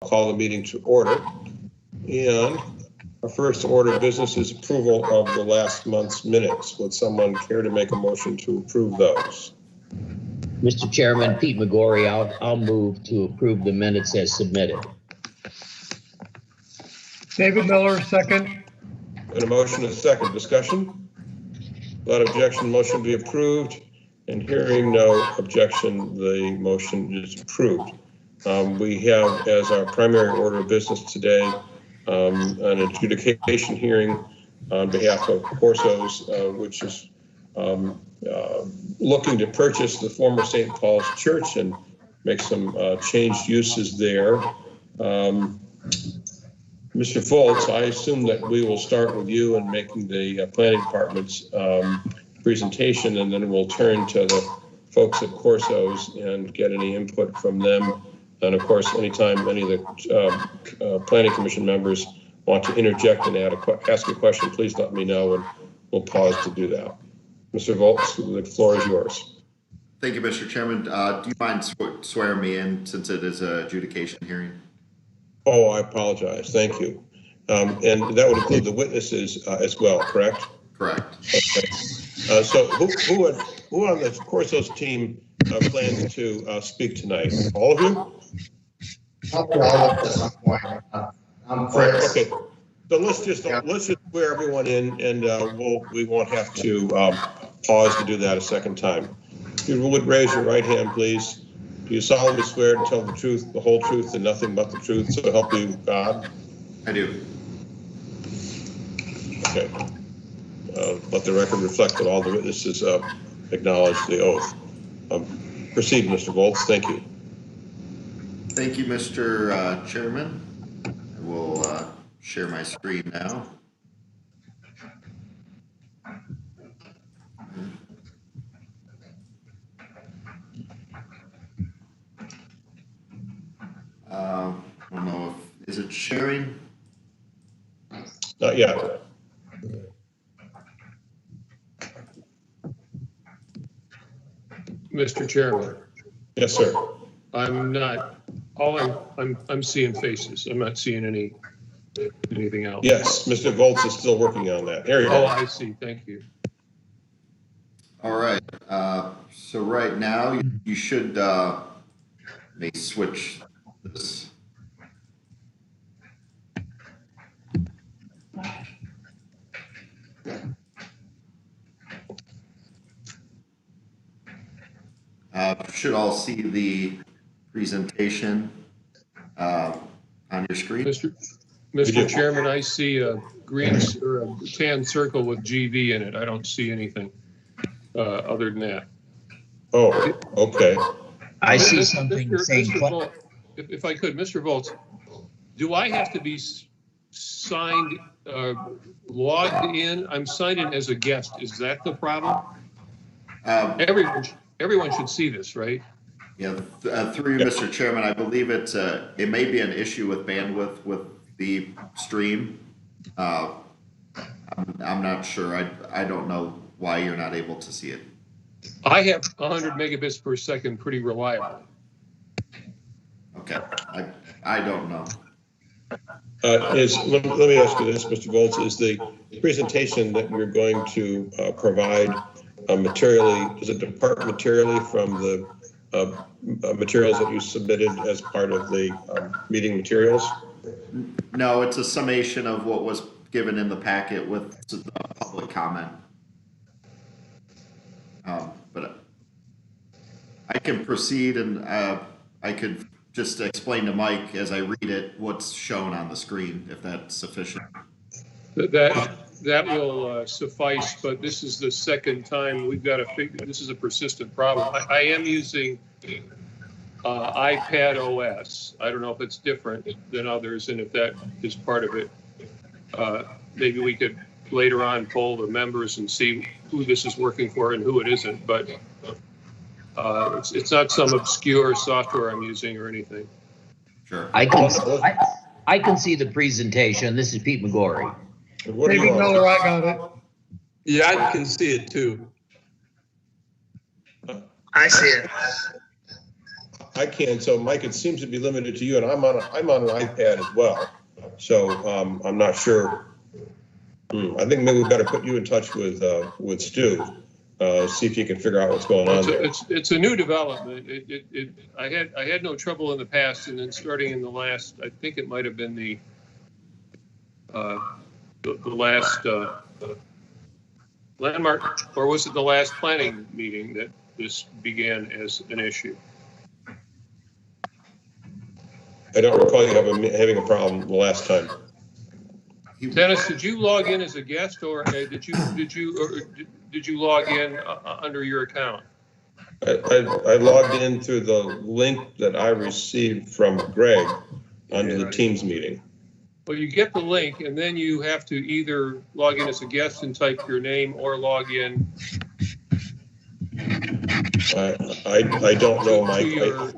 call the meeting to order. And our first order of business is approval of the last month's minutes. Would someone care to make a motion to approve those? Mr. Chairman, Pete McGorry, I'll move to approve the minutes as submitted. David Miller, second. And a motion and a second. Discussion? Without objection, motion be approved. And hearing no objection, the motion is approved. We have as our primary order of business today an adjudication hearing on behalf of Corso's, which is looking to purchase the former St. Paul's Church and make some changed uses there. Mr. Volz, I assume that we will start with you in making the planning department's presentation, and then we'll turn to the folks at Corso's and get any input from them. And of course, anytime any of the planning commission members want to interject and ask a question, please let me know and we'll pause to do that. Mr. Volz, the floor is yours. Thank you, Mr. Chairman. Do you mind swearing me in since it is an adjudication hearing? Oh, I apologize. Thank you. And that would include the witnesses as well, correct? Correct. Okay. So who on the Corso's team plans to speak tonight? All of you? Probably all of us at some point. I'm Chris. Okay. So let's just swear everyone in, and we won't have to pause to do that a second time. If you would raise your right hand, please. Do you solemnly swear to tell the truth, the whole truth, and nothing but the truth, so help you God? I do. Okay. Let the record reflect that all the witnesses acknowledge the oath. Proceed, Mr. Volz. Thank you. Thank you, Mr. Chairman. I will share my screen now. I don't know if, is it sharing? Not yet. Mr. Chairman. Yes, sir. I'm not, I'm seeing faces. I'm not seeing anything else. Yes, Mr. Volz is still working on that. Here you go. Oh, I see. Thank you. All right. So right now you should may switch this. Should all see the presentation on your screen. Mr. Chairman, I see a green or a tan circle with GV in it. I don't see anything other than that. Oh, okay. I see something saying. Mr. Volz, if I could, Mr. Volz, do I have to be signed, logged in? I'm signed in as a guest. Is that the problem? Everyone should see this, right? Yeah, through you, Mr. Chairman, I believe it may be an issue with bandwidth with the stream. I'm not sure. I don't know why you're not able to see it. I have 100 megabits per second pretty reliably. Okay, I don't know. Let me ask you this, Mr. Volz, is the presentation that we're going to provide materially, does it depart materially from the materials that you submitted as part of the meeting materials? No, it's a summation of what was given in the packet with the public comment. But I can proceed, and I could just explain to Mike as I read it what's shown on the screen, if that's sufficient. That will suffice, but this is the second time we've got to figure, this is a persistent problem. I am using iPad OS. I don't know if it's different than others, and if that is part of it. Maybe we could later on poll the members and see who this is working for and who it isn't, but it's not some obscure software I'm using or anything. Sure. I can see the presentation. This is Pete McGorry. David Miller, I got it. Yeah, I can see it too. I see it. I can. So Mike, it seems to be limited to you, and I'm on an iPad as well. So I'm not sure. I think maybe we better put you in touch with Stu. See if you can figure out what's going on there. It's a new development. I had no trouble in the past, and then starting in the last, I think it might have been the last landmark, or was it the last planning meeting that this began as an issue? I don't recall you having a problem the last time. Dennis, did you log in as a guest, or did you log in under your account? I logged in through the link that I received from Greg under the Teams meeting. Well, you get the link, and then you have to either log in as a guest and type your name, or log in. I don't know, Mike. To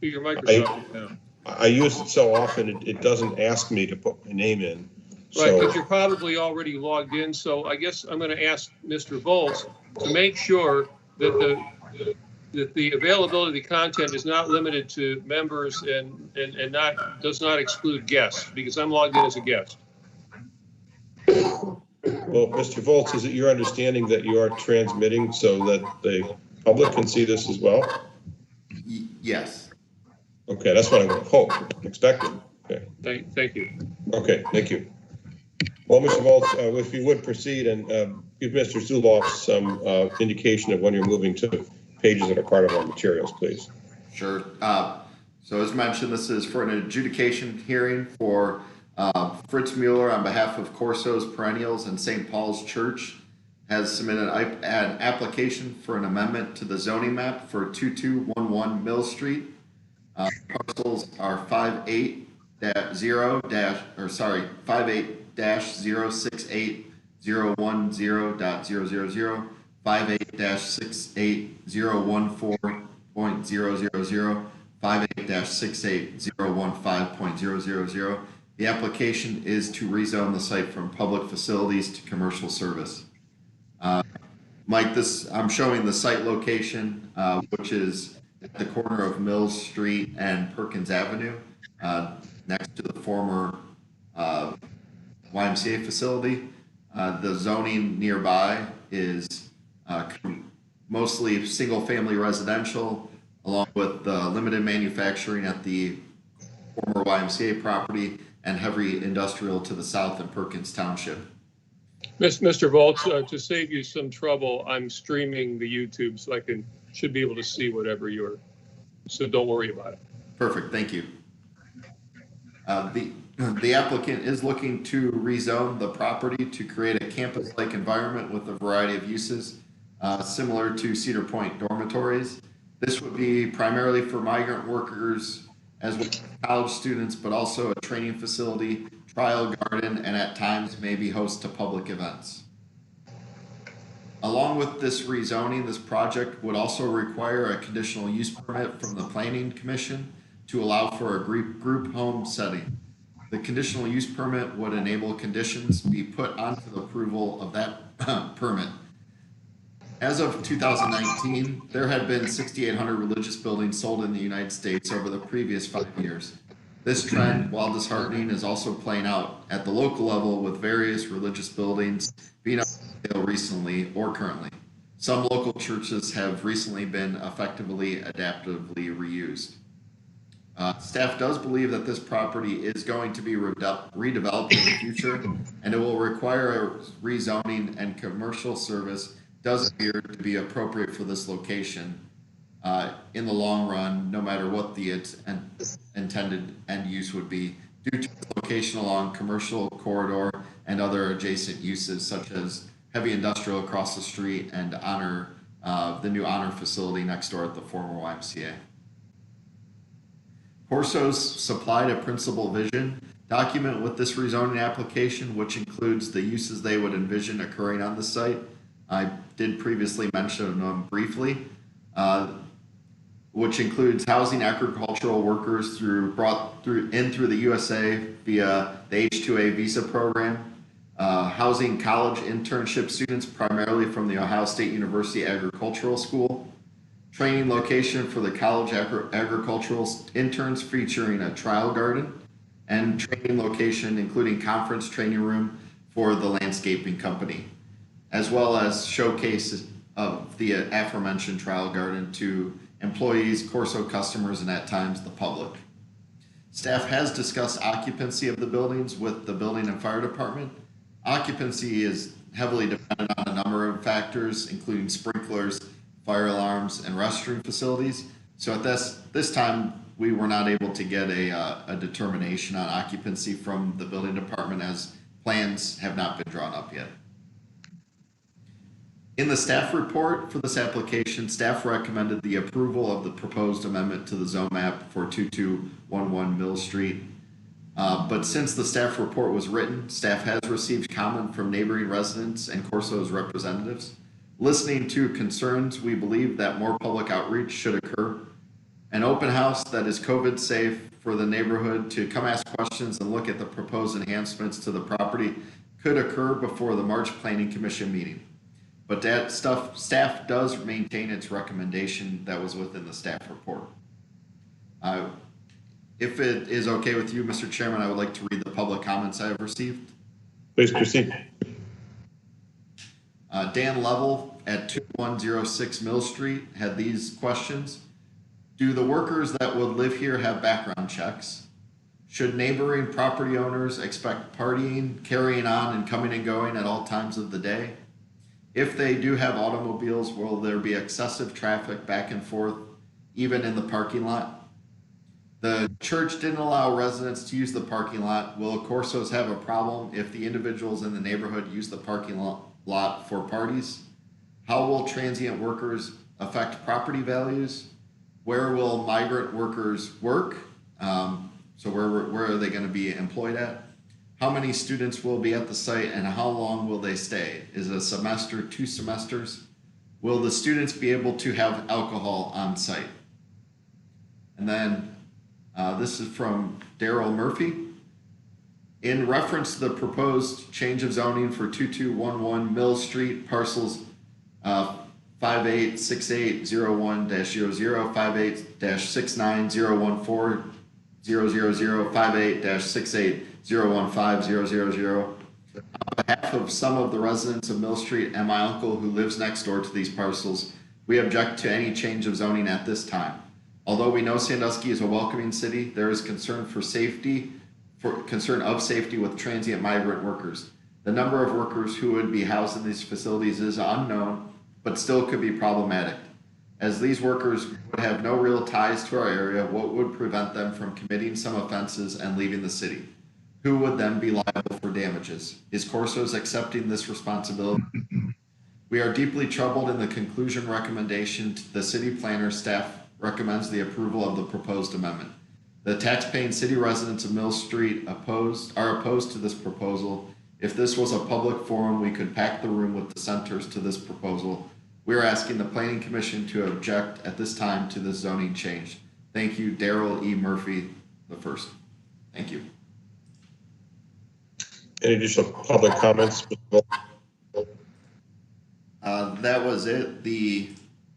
your Microsoft account. I use it so often it doesn't ask me to put my name in. Right, So, because you're probably already logged in. So I guess I'm going to ask Mr. Volz to make sure that the availability of the content is not limited to members and does not exclude guests, because I'm logged in as a guest. well, Mr. Volz, is it your understanding that you are transmitting so that the public can see this as well? Yes. Okay, that's what I'm expecting. Okay. Thank you. Okay, thank you. Well, Mr. Volz, if you would proceed and give Mr. Zuloff some indication of when you're moving to pages that are part of our materials, please. Sure. So as mentioned, this is for an adjudication hearing for Fritz Mueller on behalf of Corso's Perennials and St. Paul's Church has submitted an application for an amendment to the zoning map for 2211 Mill Street. Parcels are 58-068-010.000, 58-68014.000, 58-68015.000. The application is to rezone the site from public facilities to commercial service. Mike, I'm showing the site location, which is at the corner of Mills Street and Perkins Avenue, next to the former YMCA facility. The zoning nearby is mostly single-family residential, along with limited manufacturing at the former YMCA property and heavy industrial to the south in Perkins Township. Mr. Volz, to save you some trouble, I'm streaming the YouTube, so I should be able to see whatever so don't worry about it. Perfect, thank you. The applicant is looking to rezone the property to create a campus-like environment with a variety of uses, similar to Cedar Point dormitories. This would be primarily for migrant workers as well as college students, but also a training facility, trial garden, and at times maybe host to public events. Along with this rezoning, this project would also require a conditional use permit from the Planning Commission to allow for a group home setting. The conditional use permit would enable conditions be put onto the approval of that permit. As of 2019, there had been 6,800 religious buildings sold in the United States over the previous 5 years. This trend, while disheartening, is also playing out at the local level with various religious buildings being up for sale recently or currently. Some local churches have recently been effectively adaptively reused. Staff does believe that this property is going to be redeveloped in the future, and it will require a rezoning, and commercial service does appear to be appropriate for this location in the long run, no matter what the intended end use would be, due to the location along commercial corridor and other adjacent uses such as heavy industrial across the street and the new Honor facility next door at the former YMCA. Corso's supplied a principal vision document with this rezoning application, which includes the uses they would envision occurring on the site. I did previously mention them briefly, which includes housing agricultural workers brought through the USA via the H-2A visa program, housing college internship students primarily from the Ohio State University Agricultural School, training location for the college agricultural interns featuring a trial garden, and training location including conference training room for the landscaping company, as well as showcases of the aforementioned trial garden to employees, Corso customers, and at times the public. Staff has discussed occupancy of the buildings with the building and fire department. Occupancy is heavily dependent on a number of factors, including sprinklers, fire alarms, and restroom facilities. So at this time, we were not able to get a determination on occupancy from the building department, as plans have not been drawn up yet. In the staff report for this application, staff recommended the approval of the proposed amendment to the zone map for 2211 Mill Street. But since the staff report was written, staff has received comment from neighboring residents and Corso's representatives. Listening to concerns, we believe that more public outreach should occur. An open house that is COVID safe for the neighborhood to come ask questions and look at the proposed enhancements to the property could occur before the March Planning Commission meeting. But that staff does maintain its recommendation that was within the staff report. If it is okay with you, Mr. Chairman, I would like to read the public comments I have received. Please proceed. Dan Level at 2106 Mill Street had these questions. Do the workers that would live here have background checks? Should neighboring property owners expect partying, carrying on, and coming and going at all times of the day? If they do have automobiles, will there be excessive traffic back and forth, even in the parking lot? The church didn't allow residents to use the parking lot. Will Corsos have a problem if the individuals in the neighborhood use the parking lot for parties? How will transient workers affect property values? Where will migrant workers work? So where are they going to be employed at? How many students will be at the site and how long will they stay? Is it a semester, 2 semesters? Will the students be able to have alcohol on site? And then this is from Daryl Murphy. In reference to the proposed change of zoning for 2211 Mill Street, parcels 586801-00, 58-69014, 000, 58-68015-000. On behalf of some of the residents of Mill Street and my uncle who lives next door to these parcels, we object to any change of zoning at this time. Although we know Sandusky is a welcoming city, there is concern of safety with transient migrant workers. The number of workers who would be housed in these facilities is unknown, but still could be problematic. As these workers would have no real ties to our area, what would prevent them from committing some offenses and leaving the city? Who would then be liable for damages? Is Corsos accepting this responsibility? We are deeply troubled in the conclusion recommendation. The city planner staff recommends the approval of the proposed amendment. The taxpaying city residents of Mill Street are opposed to this proposal. If this was a public forum, we could pack the room with dissenters to this proposal. We are asking the Planning Commission to object at this time to this zoning change. Thank you, Daryl E. Murphy the first. Thank you. Any additional public comments? That was it.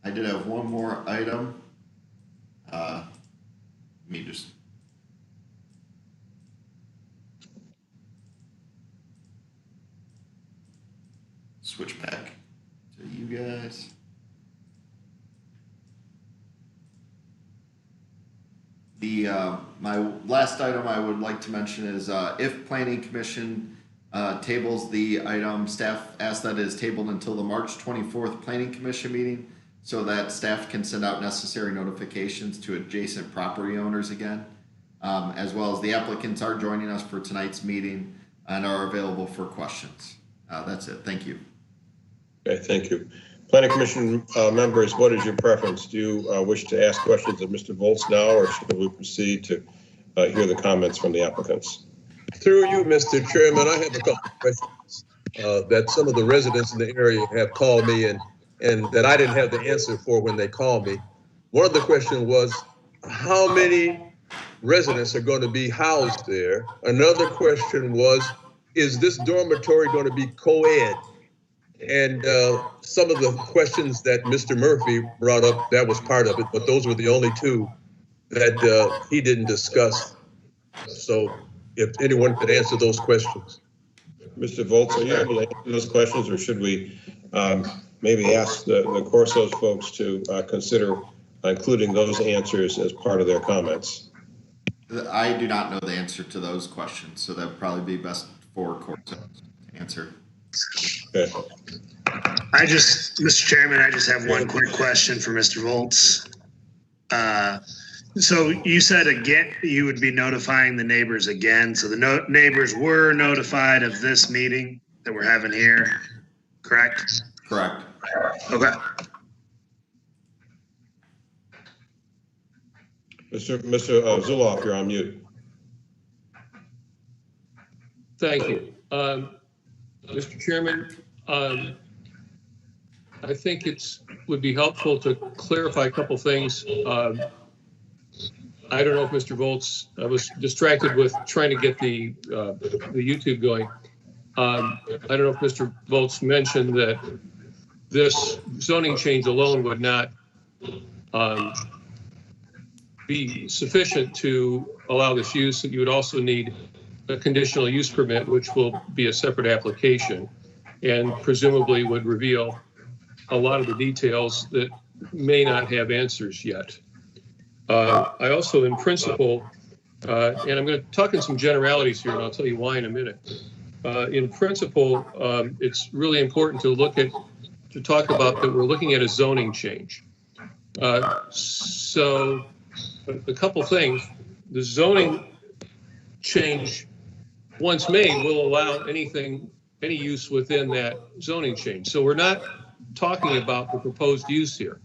I did have one more item. Let me just. Switch back to you guys. My last item I would like to mention is if Planning Commission tables the item, staff asks that it is tabled until the March 24th Planning Commission meeting so that staff can send out necessary notifications to adjacent property owners again, as well as the applicants are joining us for tonight's meeting and are available for questions. That's it. Thank you. Okay, thank you. Planning Commission members, what is your preference? Do you wish to ask questions of Mr. Volz now, or should we proceed to hear the comments from the applicants? Through you, Mr. Chairman, I have a couple of questions that some of the residents in the area have called me and that I didn't have the answer for when they called me. One of the questions was, how many residents are going to be housed there? Another question was, is this dormitory going to be co-ed? And some of the questions that Mr. Murphy brought up, that was part of it, but those were the only two that he didn't discuss. So if anyone could answer those questions. Mr. Volz, are you able to answer those questions, or should we maybe ask the Corsos folks to consider including those answers as part of their comments? I do not know the answer to those questions, so that would probably be best for Corsos to answer. Okay. Mr. Chairman, I just have one quick question for Mr. Volz. So you said again, you would be notifying the neighbors again. So the neighbors were notified of this meeting that we're having here, correct? Correct. Okay. Mr. Zuloff, you're on mute. Thank you. Mr. Chairman, I think would be helpful to clarify a couple things. I don't know if Mr. Volz, I was distracted with trying to get the YouTube going. I don't know if Mr. Volz mentioned that this zoning change alone would not be sufficient to allow this use. That you would also need a conditional use permit, which will be a separate application and presumably would reveal a lot of the details that may not have answers yet. I also, in principle, and I'm going to talk in some generalities here, and I'll tell you why in a minute. In principle, it's really important to talk about that we're looking at a zoning change. So a couple things. The zoning change, once made, will allow any use within that zoning change. So we're not talking about the proposed use here.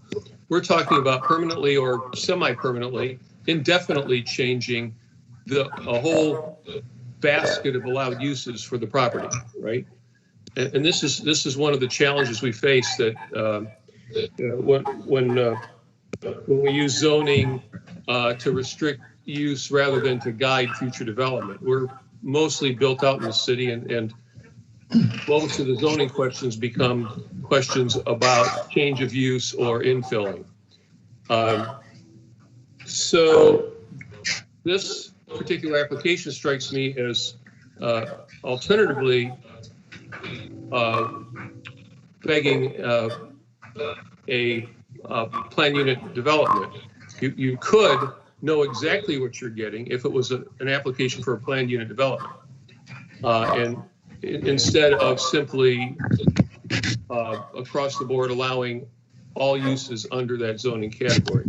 We're talking about permanently or semi-permanently, indefinitely changing a whole basket of allowed uses for the property, right? And this is one of the challenges we face, that when we use zoning to restrict use rather than to guide future development. We're mostly built out in the city, and most of the zoning questions become questions about change of use or infilling. So this particular application strikes me as alternatively begging a plan unit development. You could know exactly what you're getting if it was an application for a planned unit development. And instead of simply across the board allowing all uses under that zoning category.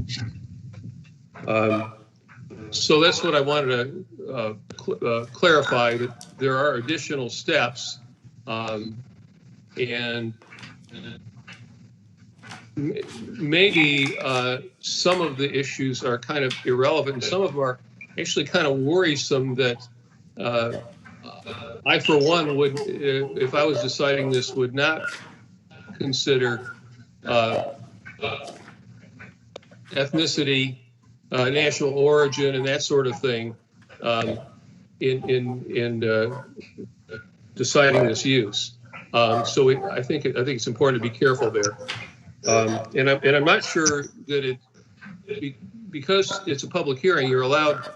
So that's what I wanted to clarify, that there are additional steps, and maybe some of the issues are kind of irrelevant, and some of them are actually kind of worrisome, that I, for one, would, if I was deciding this, would not consider ethnicity, national origin, and that sort of thing in deciding this use. So I think it's important to be careful there. And I'm not sure that because it's a public hearing, you're allowed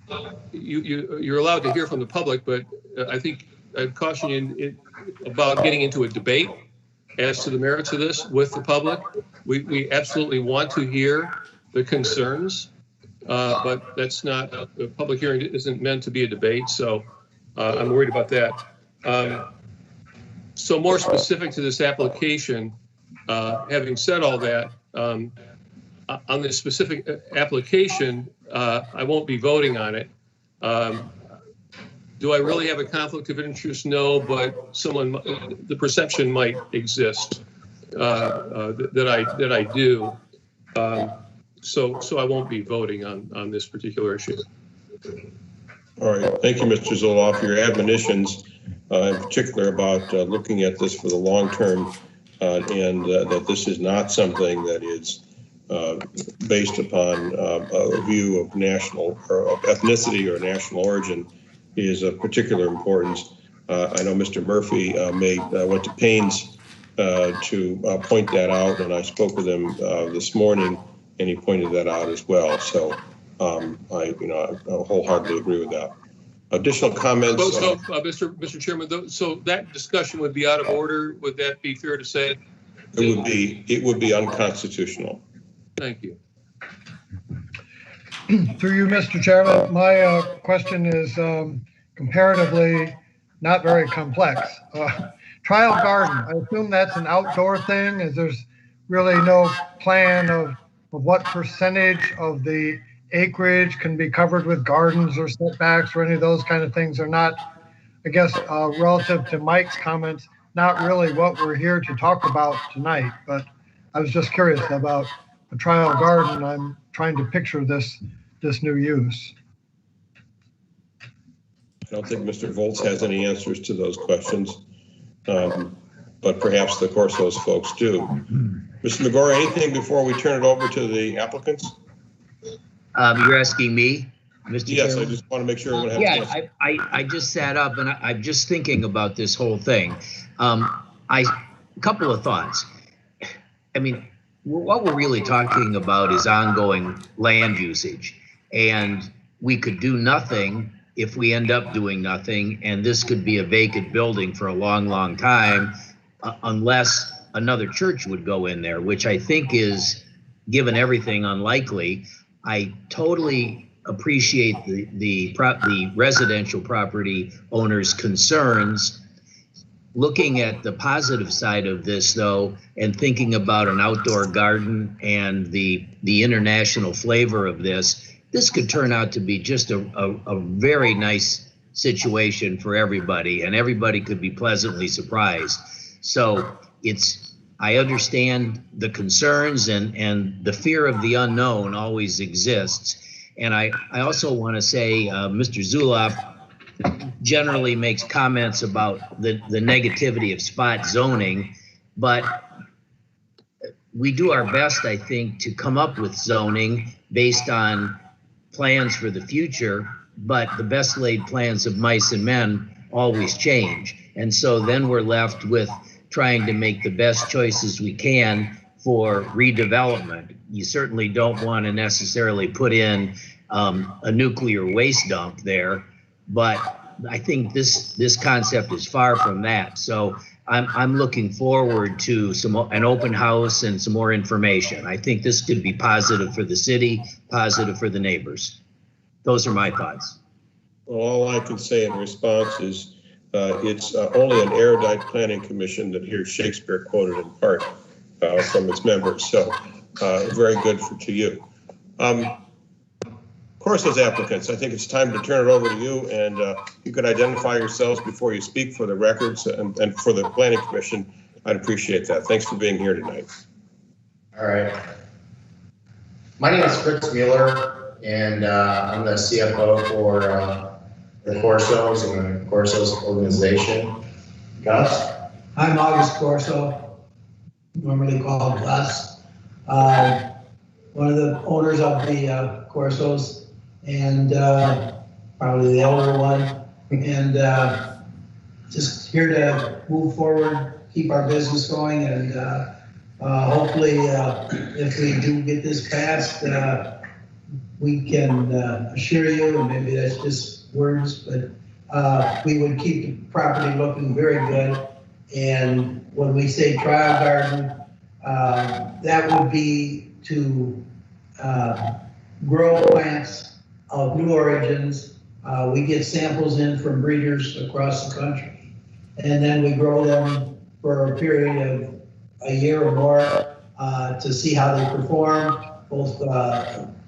to hear from the public, but I think I'd caution you about getting into a debate as to the merits of this with the public. We absolutely want to hear the concerns, but that's not, a public hearing isn't meant to be a debate, so I'm worried about that. So more specific to this application, having said all that, on this specific application, I won't be voting on it. Do I really have a conflict of interest? No, but the perception might exist that I do. So I won't be voting on this particular issue. All right, thank you, Mr. Zuloff. Your admonitions, in particular about looking at this for the long term, and that this is not something that is based upon a view of national or of ethnicity or national origin, is of particular importance. I know Mr. Murphy went to pains to point that out, and I spoke with him this morning, and he pointed that out as well. So I wholeheartedly agree with that. Additional comments? So, Mr. Chairman, so that discussion would be out of order. Would that be fair to say? It would be unconstitutional. Thank you. Through you, Mr. Chairman, my question is comparatively not very complex. Trial garden, I assume that's an outdoor thing, as there's really no plan of what percentage of the acreage can be covered with gardens or setbacks or any of those kind of things are not, I guess, relative to Mike's comments, not really what we're here to talk about tonight. But I was just curious about a trial garden. I'm trying to picture this new use. I don't think Mr. Volz has any answers to those questions, but perhaps the Corsos folks do. Mr. McGorry, anything before we turn it over to the applicants? You're asking me, Mr. Yes, Chairman? I just want to make sure everyone has a chance. I just sat up and I'm just thinking about this whole thing. A couple of thoughts. I mean, what we're really talking about is ongoing land usage, and we could do nothing if we end up doing nothing, and this could be a vacant building for a long, long time, unless another church would go in there, which I think is, given everything, unlikely. I totally appreciate the residential property owners' concerns. Looking at the positive side of this, though, and thinking about an outdoor garden and the international flavor of this could turn out to be just a very nice situation for everybody, and everybody could be pleasantly surprised. So I understand the concerns, and the fear of the unknown always exists. And I also want to say, Mr. Zulauf generally makes comments about the negativity of spot zoning, but we do our best, I think, to come up with zoning based on plans for the future, but the best laid plans of mice and men always change. And so then we're left with trying to make the best choices we can for redevelopment. You certainly don't want to necessarily put in a nuclear waste dump there, but I think this concept is far from that. So I'm looking forward to an open house and some more information. I think this could be positive for the city, positive for the neighbors. Those are my thoughts. Well, all I can say in response is it's only an erudite planning commission that hears Shakespeare quoted in part from its members. So very good to you. Corsos applicants, I think it's time to turn it over to you, and you could identify yourselves before you speak for the records and for the planning commission. I'd appreciate that. Thanks for being here tonight. All right. My name is Fritz Mueller, and I'm the CFO for the Corsos and the Corsos organization. Gus? I'm August Corso, normally called Gus. One of the owners of the Corsos, and probably the elder one, and just here to move forward, keep our business going, and hopefully if we do get this passed, we can assure you, and maybe that's just words, but we would keep the property looking very good. And when we say trial garden, that would be to grow plants of new origins. We get samples in from breeders across the country, and then we grow them for a period of a year or more to see how they perform, both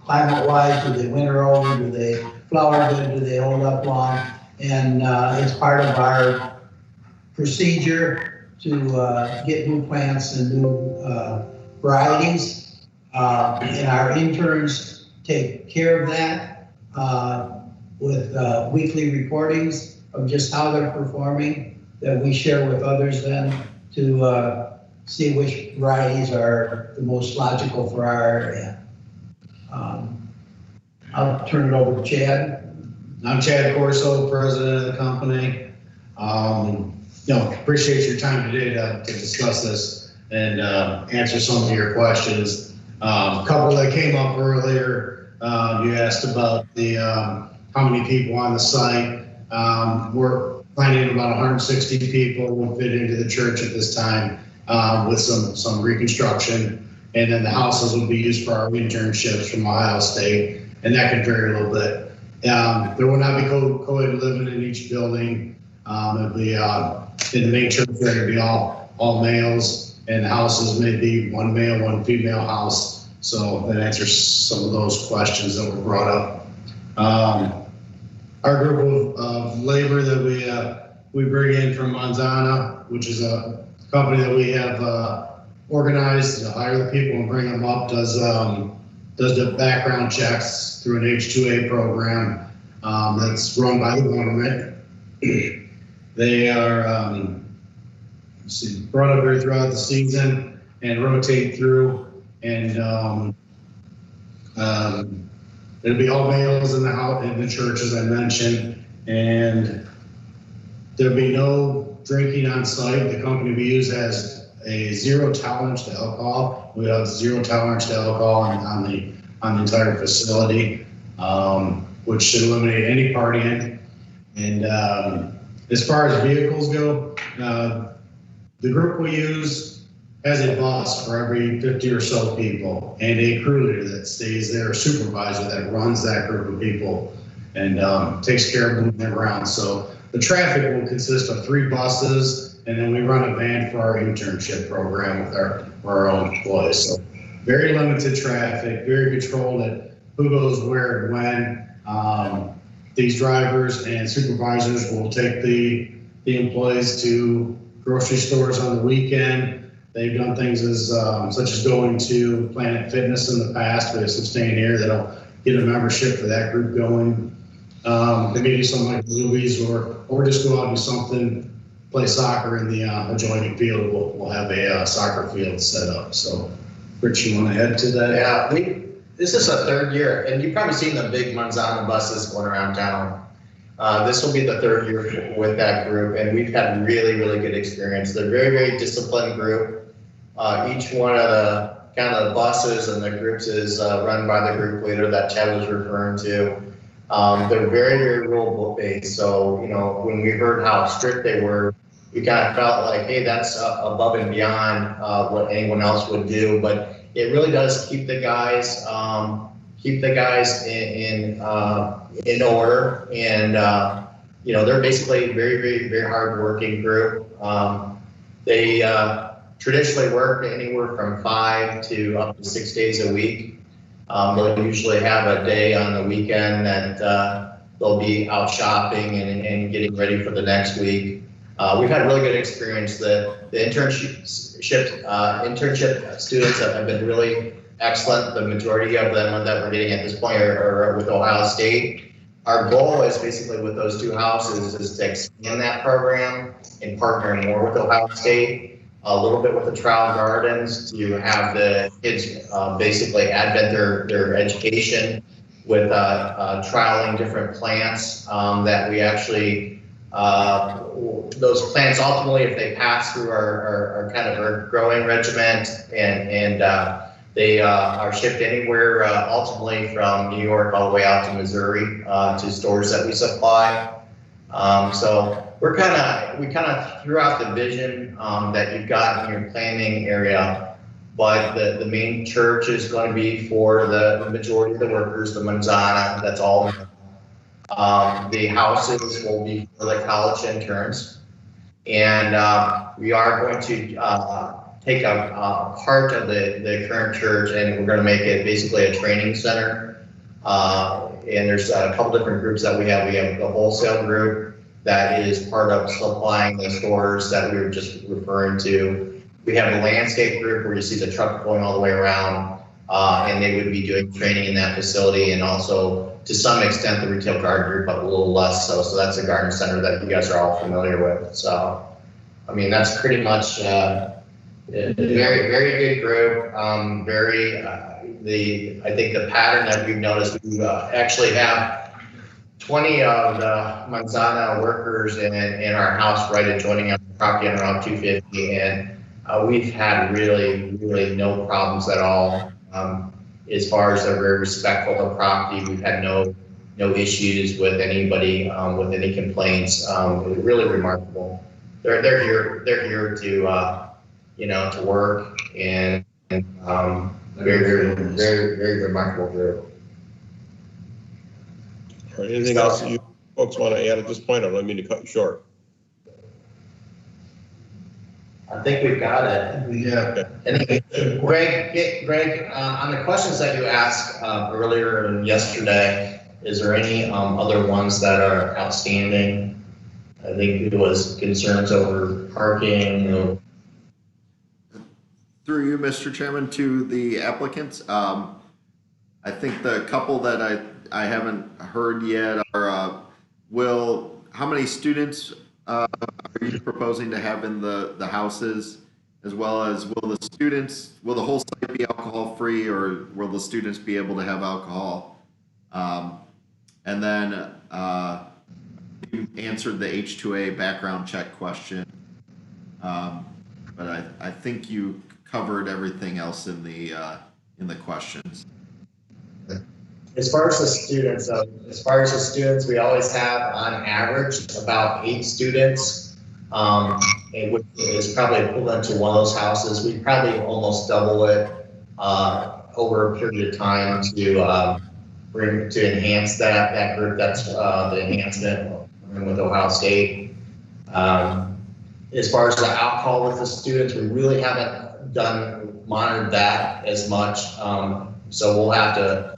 climate-wise. Do they winter over? Do they flower good? Do they hold up long? And it's part of our procedure to get new plants and new varieties. And our interns take care of that with weekly reportings of just how they're performing that we share with others then to see which varieties are the most logical for our area. I'll turn it over to Chad. I'm Chad Corso, president of the company. Appreciate your time today to discuss this and answer some of your questions. A couple that came up earlier, you asked about the how many people on the site. We're planning about 160 people will fit into the church at this time with some reconstruction. And then the houses will be used for our internships from Ohio State, and that can vary a little bit. There will not be co-ed living in each building. It'll be in the main church there, it'll be all males, and the houses may be one male, one female house. So that answers some of those questions that were brought up. Our group of labor that we bring in from Manzana, which is a company that we have organized to hire the people and bring them up, does the background checks through an H-2A program that's run by the government. They are brought up here throughout the season and rotate through, and it'll be all males in the house, in the church, as I mentioned, and there'll be no drinking on site. The company we use has a 0 tolerance to alcohol. We have 0 tolerance to alcohol on the entire facility, which should eliminate any partying. And as far as vehicles go, the group we use has a bus for every 50 or so people and a crew leader that stays there, a supervisor that runs that group of people and takes care of moving them around. So the traffic will consist of 3 buses, and then we run a van for our internship program with our own employees. So very limited traffic, very controlled at who goes where and when. These drivers and supervisors will take the employees to grocery stores on the weekend. They've done things such as going to Planet Fitness in the past. We have some staying here that'll get a membership for that group going. They may do something like movies or just go out and do something, play soccer in the adjoining field. We'll have a soccer field set up. So, Rich, you want to add to that? Yeah, this is a 3rd year, and you've probably seen the big Manzana buses going around town. This will be the 3rd year with that group, and we've had really, really good experience. They're a very, very disciplined group. Each one of the kind of the buses and the groups is run by the group leader that Chad was referring to. They're very, very rule based. So, when we heard how strict they were, we kind of felt like, hey, that's above and beyond what anyone else would do. But it really does keep the guys in order, and they're basically a very, very, very hard-working group. They traditionally work anywhere from 5 to up to 6 days a week. They'll usually have a day on the weekend that they'll be out shopping and getting ready for the next week. We've had really good experience. The internship students have been really excellent. The majority of them that we're getting at this point are with Ohio State. Our goal is basically with those 2 houses is to expand that program and partner more with Ohio State, a little bit with the Trial Gardens to have the kids basically advent their education with trialing different plants that we actually those plants ultimately, if they pass through our kind of our growing regiment and they are shipped anywhere ultimately from New York all the way out to Missouri to stores that we supply. So we kind of threw out the vision that you've got in your planning area, but the main church is going to be for the majority of the workers, the Manzana, that's all. The houses will be for the college interns, and we are going to take a part of the current church, and we're going to make it basically a training center. And there's a couple different groups that we have. We have the wholesale group that is part of supplying the stores that we were just referring to. We have a landscape group where you see the truck going all the way around, and they would be doing training in that facility, and also to some extent the retail garden group, but a little less so. So that's a garden center that you guys are all familiar with. So, I mean, that's pretty much a very, very good group. I think the pattern that we've noticed, we actually have 20 of the Manzana workers in our house right adjoining our property on Route 250, and we've had really no problems at all. As far as they're very respectful of the property, we've had no issues with anybody with any complaints. Really remarkable. They're here to to work, and very remarkable group. All right, anything else that you folks want to add at this point? I don't mean to cut you short. I think we've got it. Yeah. And Greg, on the questions that you asked earlier and yesterday, is there any other ones that are outstanding? I think it was concerns over parking. Through you, Mr. Chairman, to the applicants. I think the couple that I haven't heard yet are, how many students are you proposing to have in the houses, as well as will the whole site be alcohol free, or will the students be able to have alcohol? And then you answered the H2A background check question, but I think you covered everything else in the questions. As far as the students, we always have on average about 8 students, which is probably equivalent to one of those houses. We probably almost double it over a period of time to enhance that group. That's the enhancement with Ohio State. As far as the alcohol with the students, we really haven't monitored that as much. So we'll have to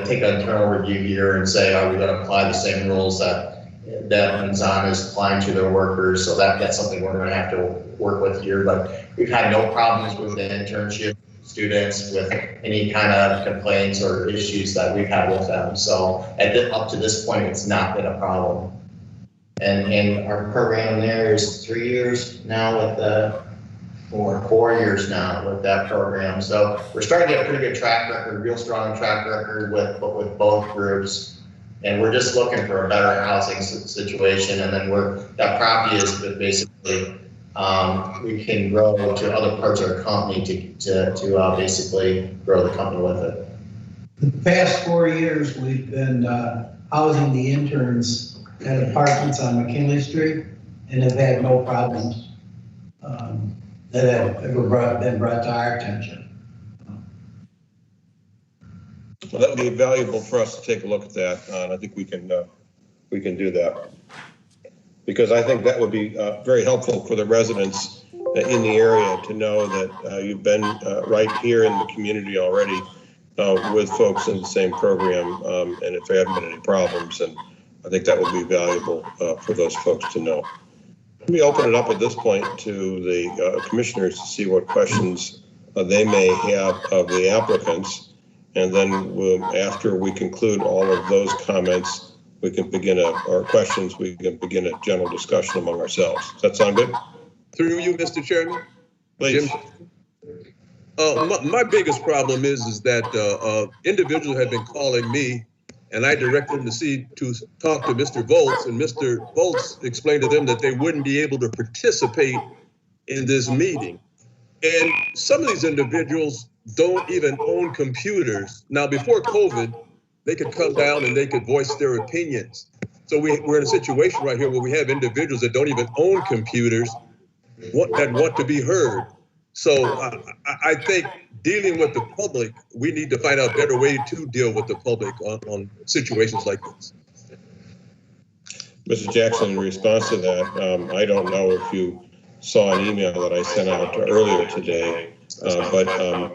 take an internal review here and say, are we going to apply the same rules that Manzana is applying to their workers? So that's something we're going to have to work with here. But we've had no problems with the internship students with any kind of complaints or issues that we've had with them. So up to this point, it's not been a problem. And our program there is 3 years now or 4 years now with that program. So we're starting to get a pretty good track record, real strong track record with both groups. And we're just looking for a better housing situation. And then that property is basically, we can grow to other parts of our company to basically grow the company with it. The past 4 years, we've been housing the interns at apartments on McKinley Street and have had no problems that have ever been brought to our attention. Well, that would be valuable for us to take a look at that, and I think we can do that, because I think that would be very helpful for the residents in the area to know that you've been right here in the community already with folks in the same program, and if there haven't been any problems, and I think that would be valuable for those folks to know. Let me open it up at this point to the commissioners to see what questions they may have of the applicants. And then after we conclude all of those comments, we can begin questions, we can begin a general discussion among ourselves. Does that sound good? Through you, Mr. Chairman. Please. My biggest problem is that individuals have been calling me, and I directed them to talk to Mr. Volz, and Mr. Volz explained to them that they wouldn't be able to participate in this meeting. And some of these individuals don't even own computers. Now, before COVID, they could come down and they could voice their opinions. So we're in a situation right here where we have individuals that don't even own computers that want to be heard. So I think dealing with the public, we need to find out a better way to deal with the public on situations like this. Mr. Jackson, in response to that, I don't know if you saw an email that I sent out earlier today, but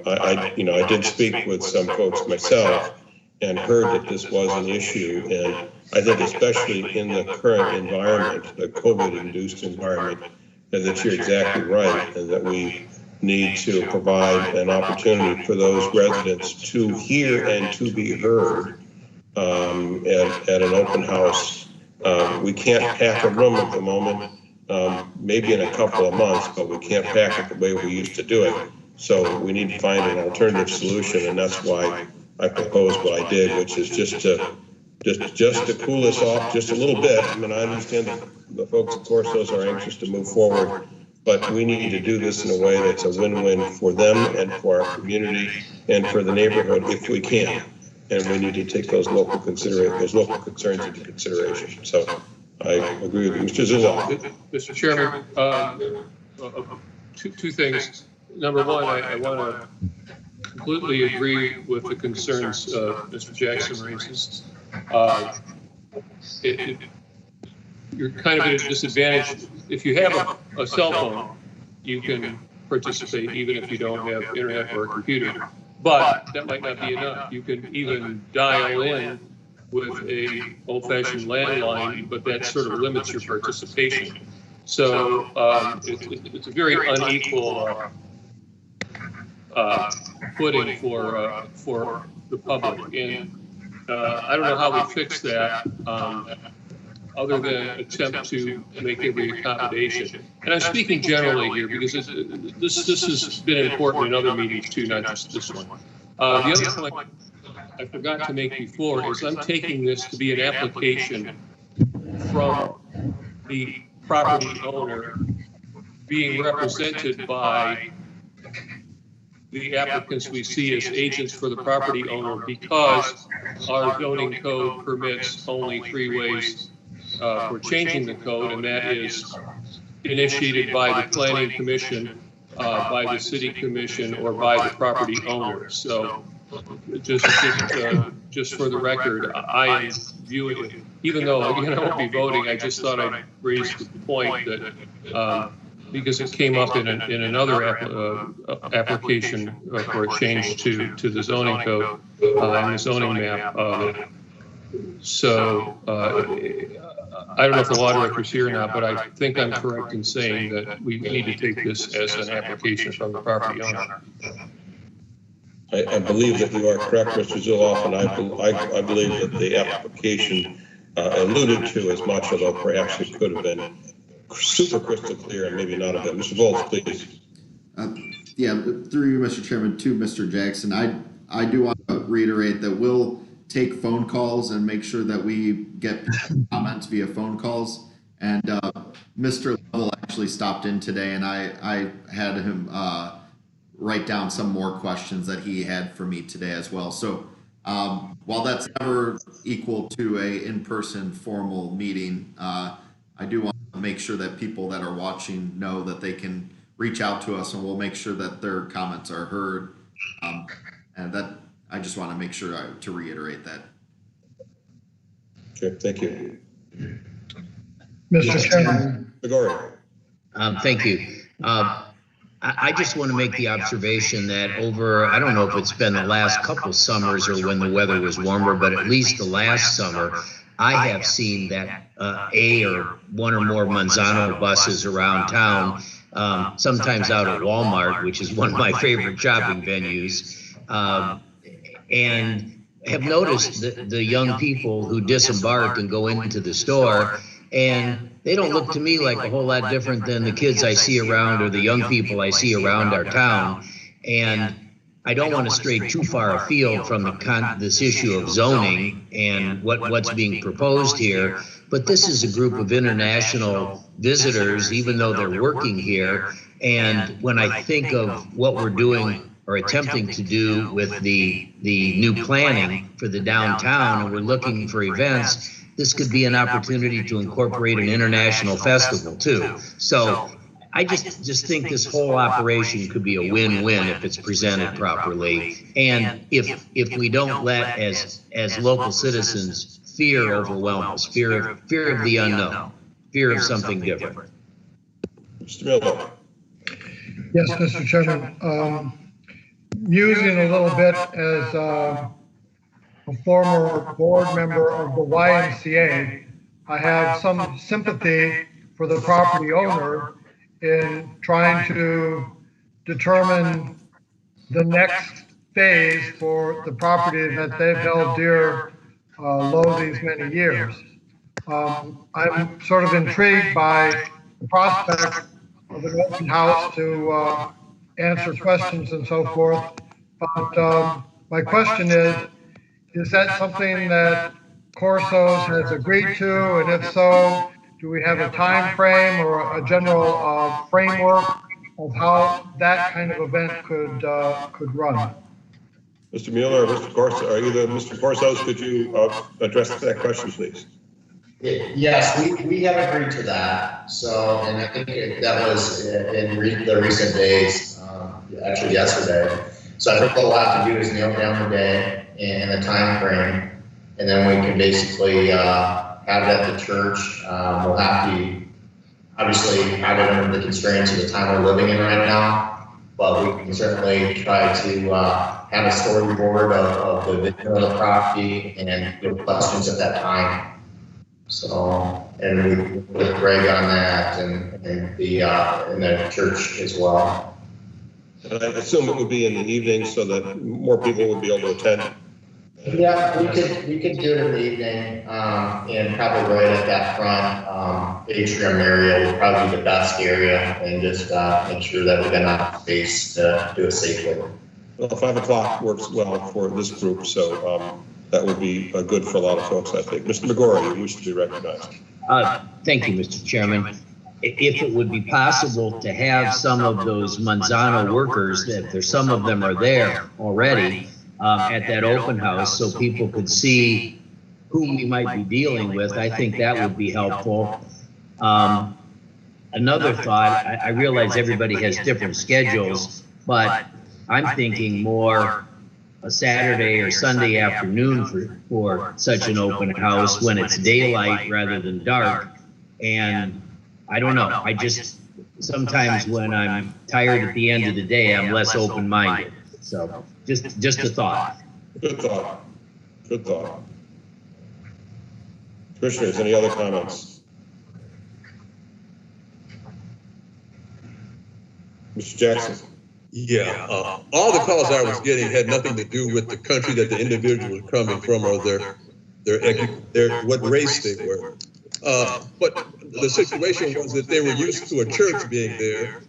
I did speak with some folks myself and heard that this was an issue. And I think especially in the current environment, the COVID-induced environment, and that you're exactly right, and that we need to provide an opportunity for those residents to hear and to be heard at an open house. We can't pack a room at the moment, maybe in a couple of months, but we can't pack it the way we used to do it. So we need to find an alternative solution, and that's why I proposed what I did, which is just to just to cool this off just a little bit. I mean, I understand that the folks at Corsos are anxious to move forward, but we need to do this in a way that's a win-win for them and for our community and for the neighborhood if we can. And we need to take those local concerns into consideration. So I agree with you. Mr. Zillow. Mr. Chairman, two things. Number one, I want to completely agree with the concerns Mr. Jackson raises. You're kind of at a disadvantage. If you have a cell phone, you can participate even if you don't have internet or a computer. But that might not be enough. You can even dial in with a old-fashioned landline, but that sort of limits your participation. So it's a very unequal footing for the public. And I don't know how we fix that other than attempt to make every accommodation. And I'm speaking generally here because this has been important in other meetings too, not just this one. The other point I forgot to make before is I'm taking this to be an application from the property owner being represented by the applicants we see as agents for the property owner, because our zoning code permits only 3 ways for changing the code, and that is initiated by the planning commission, by the city commission, or by the property owner. So just for the record, I am viewing it, even though again I won't be voting, I just thought I'd raise the point that because it came up in another application for a change to the zoning code and the zoning map. So I don't know if the law director's here or not, but I think I'm correct in saying that we need to take this as an application from the property owner. I believe that you are correct, Mr. Zillow, and I believe that the application alluded to as much, although perhaps it could have been super crystal clear and maybe not a bit. Mr. Volz, please. Yeah, through you, Mr. Chairman, to Mr. Jackson, I do want to reiterate that we'll take phone calls and make sure that we get comments via phone calls. And Mr. Lovell actually stopped in today, and I had him write down some more questions that he had for me today as well. So while that's never equal to a in-person formal meeting, I do want to make sure that people that are watching know that they can reach out to us, and we'll make sure that their comments are heard. And that I just want to make sure to reiterate that. Okay, thank you. Mr. Chairman. Thank you. I just want to make the observation that over, I don't know if it's been the last couple summers or when the weather was warmer, but at least the last summer, I have seen that or one or more Manzano buses around town, sometimes out at Walmart, which is one of my favorite shopping venues, and have noticed the young people who disembark and go into the store, and they don't look to me like a whole lot different than the kids I see around or the young people I see around our town. And I don't want to stray too far afield from this issue of zoning and what's being proposed here, but this is a group of international visitors, even though they're working here. And when I think of what we're doing or attempting to do with the new planning for the downtown, and we're looking for events, this could be an opportunity to incorporate an international festival too. So I just think this whole operation could be a win-win if it's presented properly. And if we don't let, as local citizens, fear overwhelm us, fear of the unknown, fear of something different. Mr. Miller. Yes, Mr. Chairman. Musing a little bit as a former board member of the YMCA, I have some sympathy for the property owner in trying to determine the next phase for the property that they've held dear low these many years. I'm sort of intrigued by the prospect of an open house to answer questions and so forth. But my question is that something that Corsos has agreed to, and if so, do we have a time frame or a general framework of how that kind of event could run? Mr. Mueller or Mr. Corso, are you the Mr. Corsos? Could you address that question, please? Yes, we have agreed to that. So, and I think that was in the recent days, actually yesterday. So I think what we'll have to do is nail down the day and the time frame, and then we can basically have it at the church. We'll have to obviously have it under the constraints of the time we're living in right now, but we can certainly try to have a storyboard of the vision of the property and give questions at that time. So, and we with Greg on that and the church as well. And I assume it would be in the evening so that more people would be able to attend. Yeah, we could do it in the evening, and probably right at that front atrium area would probably be the best area, and just make sure that we got enough space to do it safely. Well, 5 o'clock works well for this group, so that would be good for a lot of folks, I think. Mr. McGorry, you wish to be recognized. Thank you, Mr. Chairman. If it would be possible to have some of those Manzano workers, if there's some of them are there already, at that open house so people could see who we might be dealing with, I think that would be helpful. Another thought, I realize everybody has different schedules, but I'm thinking more a Saturday or Sunday afternoon for such an open house when it's daylight rather than dark. And I don't know, I just, sometimes when I'm tired at the end of the day, I'm less open-minded. So just a thought. Good thought. Good thought. Commissioners, any other comments? Mr. Jackson. Yeah, all the calls I was getting had nothing to do with the country that the individual was coming from or their what race they were. But the situation was that they were used to a church being there,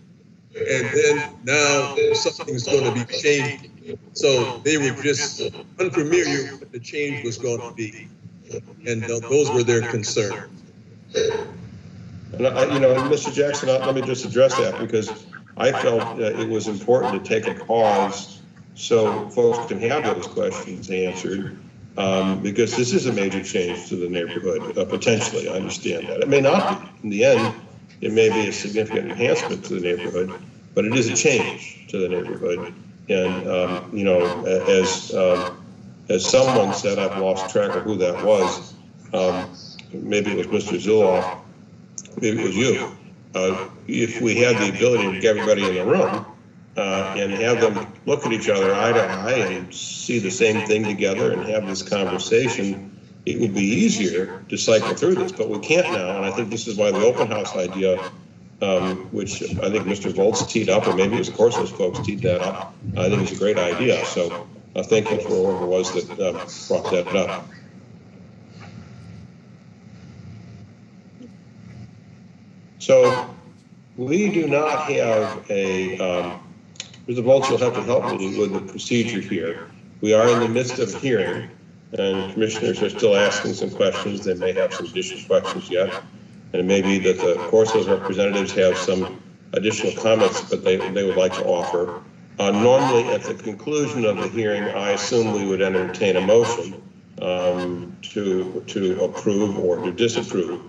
and then now something's going to be changing. So they were just unfamiliar what the change was going to be, and those were their concerns. And Mr. Jackson, let me just address that because I felt it was important to take a pause so folks can have those questions answered, because this is a major change to the neighborhood, potentially. I understand that. It may not be. In the end, it may be a significant enhancement to the neighborhood, but it is a change to the neighborhood. And, as someone said, I've lost track of who that was. Maybe it was Mr. Zuloff, maybe it was you. If we had the ability to get everybody in the room and have them look at each other eye to eye and see the same thing together and have this conversation, it would be easier to cycle through this, but we can't now. And I think this is why the open house idea, which I think Mr. Volz teed up, or maybe it was Corso's folks teed that up, I think it's a great idea. So thank you for whoever it was that brought that up. So we do not have a, Mr. Volz, you'll have to help me with the procedure here. We are in the midst of hearing, and commissioners are still asking some questions. They may have some additional questions yet. And it may be that the Corso's representatives have some additional comments, but they would like to offer. Normally, at the conclusion of the hearing, I assume we would entertain a motion to approve or to disapprove.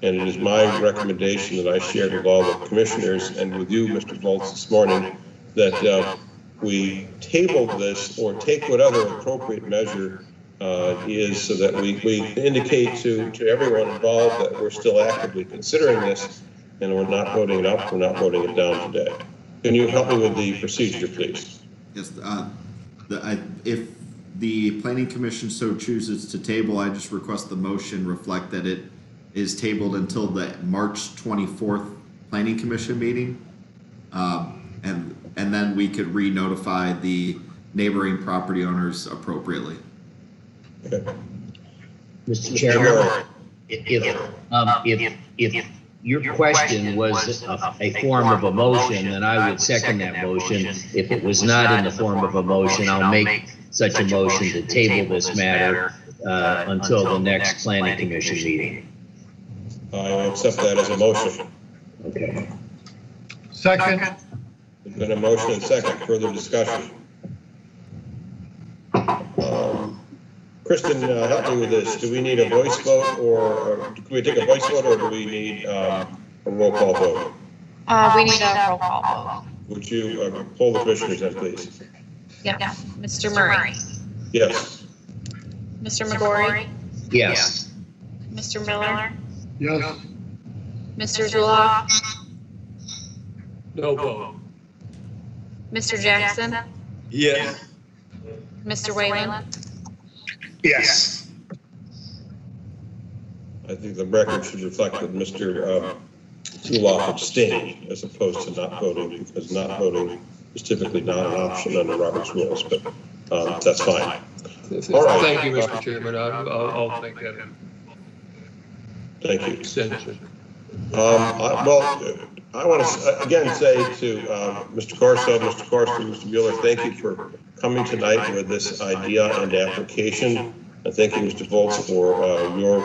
And it is my recommendation that I shared with all the commissioners and with you, Mr. Volz, this morning, that we table this or take whatever appropriate measure is so that we indicate to everyone involved that we're still actively considering this and we're not voting it up, we're not voting it down today. Can you help me with the procedure, please? Yes, if the Planning Commission so chooses to table, I just request the motion reflect that it is tabled until the March 24th Planning Commission meeting. And then we could re-notify the neighboring property owners appropriately. Okay. Mr. Chairman, if your question was a form of a motion, then I would second that motion. If it was not in the form of a motion, I'll make such a motion to table this matter until the next planning commission meeting. I will accept that as a motion. Okay. Second, There's been a motion and second. Further discussion. Kristen, help me with this. Do we need a voice vote, or do we take a voice vote, or do we need a roll call vote? We need a roll call vote. Would you poll the commissioners then, please? Yeah. Mr. Murray, Yes. Mr. McGorry, Yes. Mr. Miller, yes. Mr. Zuloff, No vote. Mr. Jackson, Yes. Mr. Whalen. Yes. I think the record should reflect that Mr. Zuloff abstained as opposed to not voting, because not voting is typically not an option under Robert's rules, but that's fine. All right. Thank you, Mr. Chairman. I'll make that Thank you. extension. I want to again say to Mr. Corso, Mr. Corson, Mr. Mueller, thank you for coming tonight with this idea and application. And thank you, Mr. Volz, for your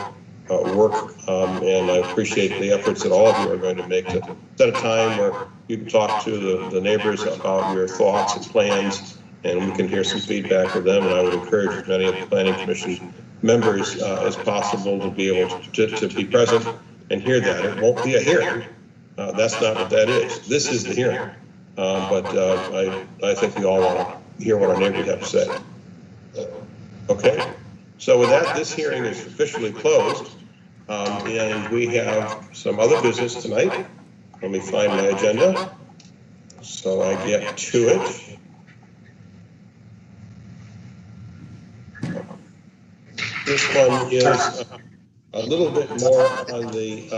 work. And I appreciate the efforts that all of you are going to make to set a time where you can talk to the neighbors about your thoughts and plans, and we can hear some feedback from them. And I would encourage as many of the Planning Commission members as possible to be able to be present and hear that. It won't be a hearing. That's not what that is. This is the hearing. But I think we all want to hear what our neighbors have to say. Okay. So with that, this hearing is officially closed. And we have some other business tonight. Let me find my agenda so I get to it. This one is a little bit more on the,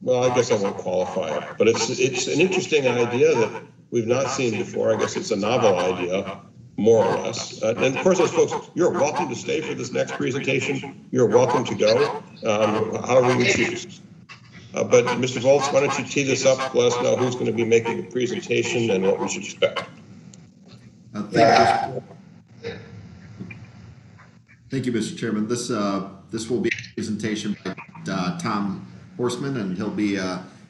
well, I guess I won't qualify it, but it's an interesting idea that we've not seen before. I guess it's a novel idea, more or less. And of course, those folks, you're welcome to stay for this next presentation. You're welcome to go, however you choose. But Mr. Volz, why don't you tee this up? Let us know who's going to be making the presentation and what we should expect. Thank you, Mr. Chairman. This will be a presentation by Tom Horseman, and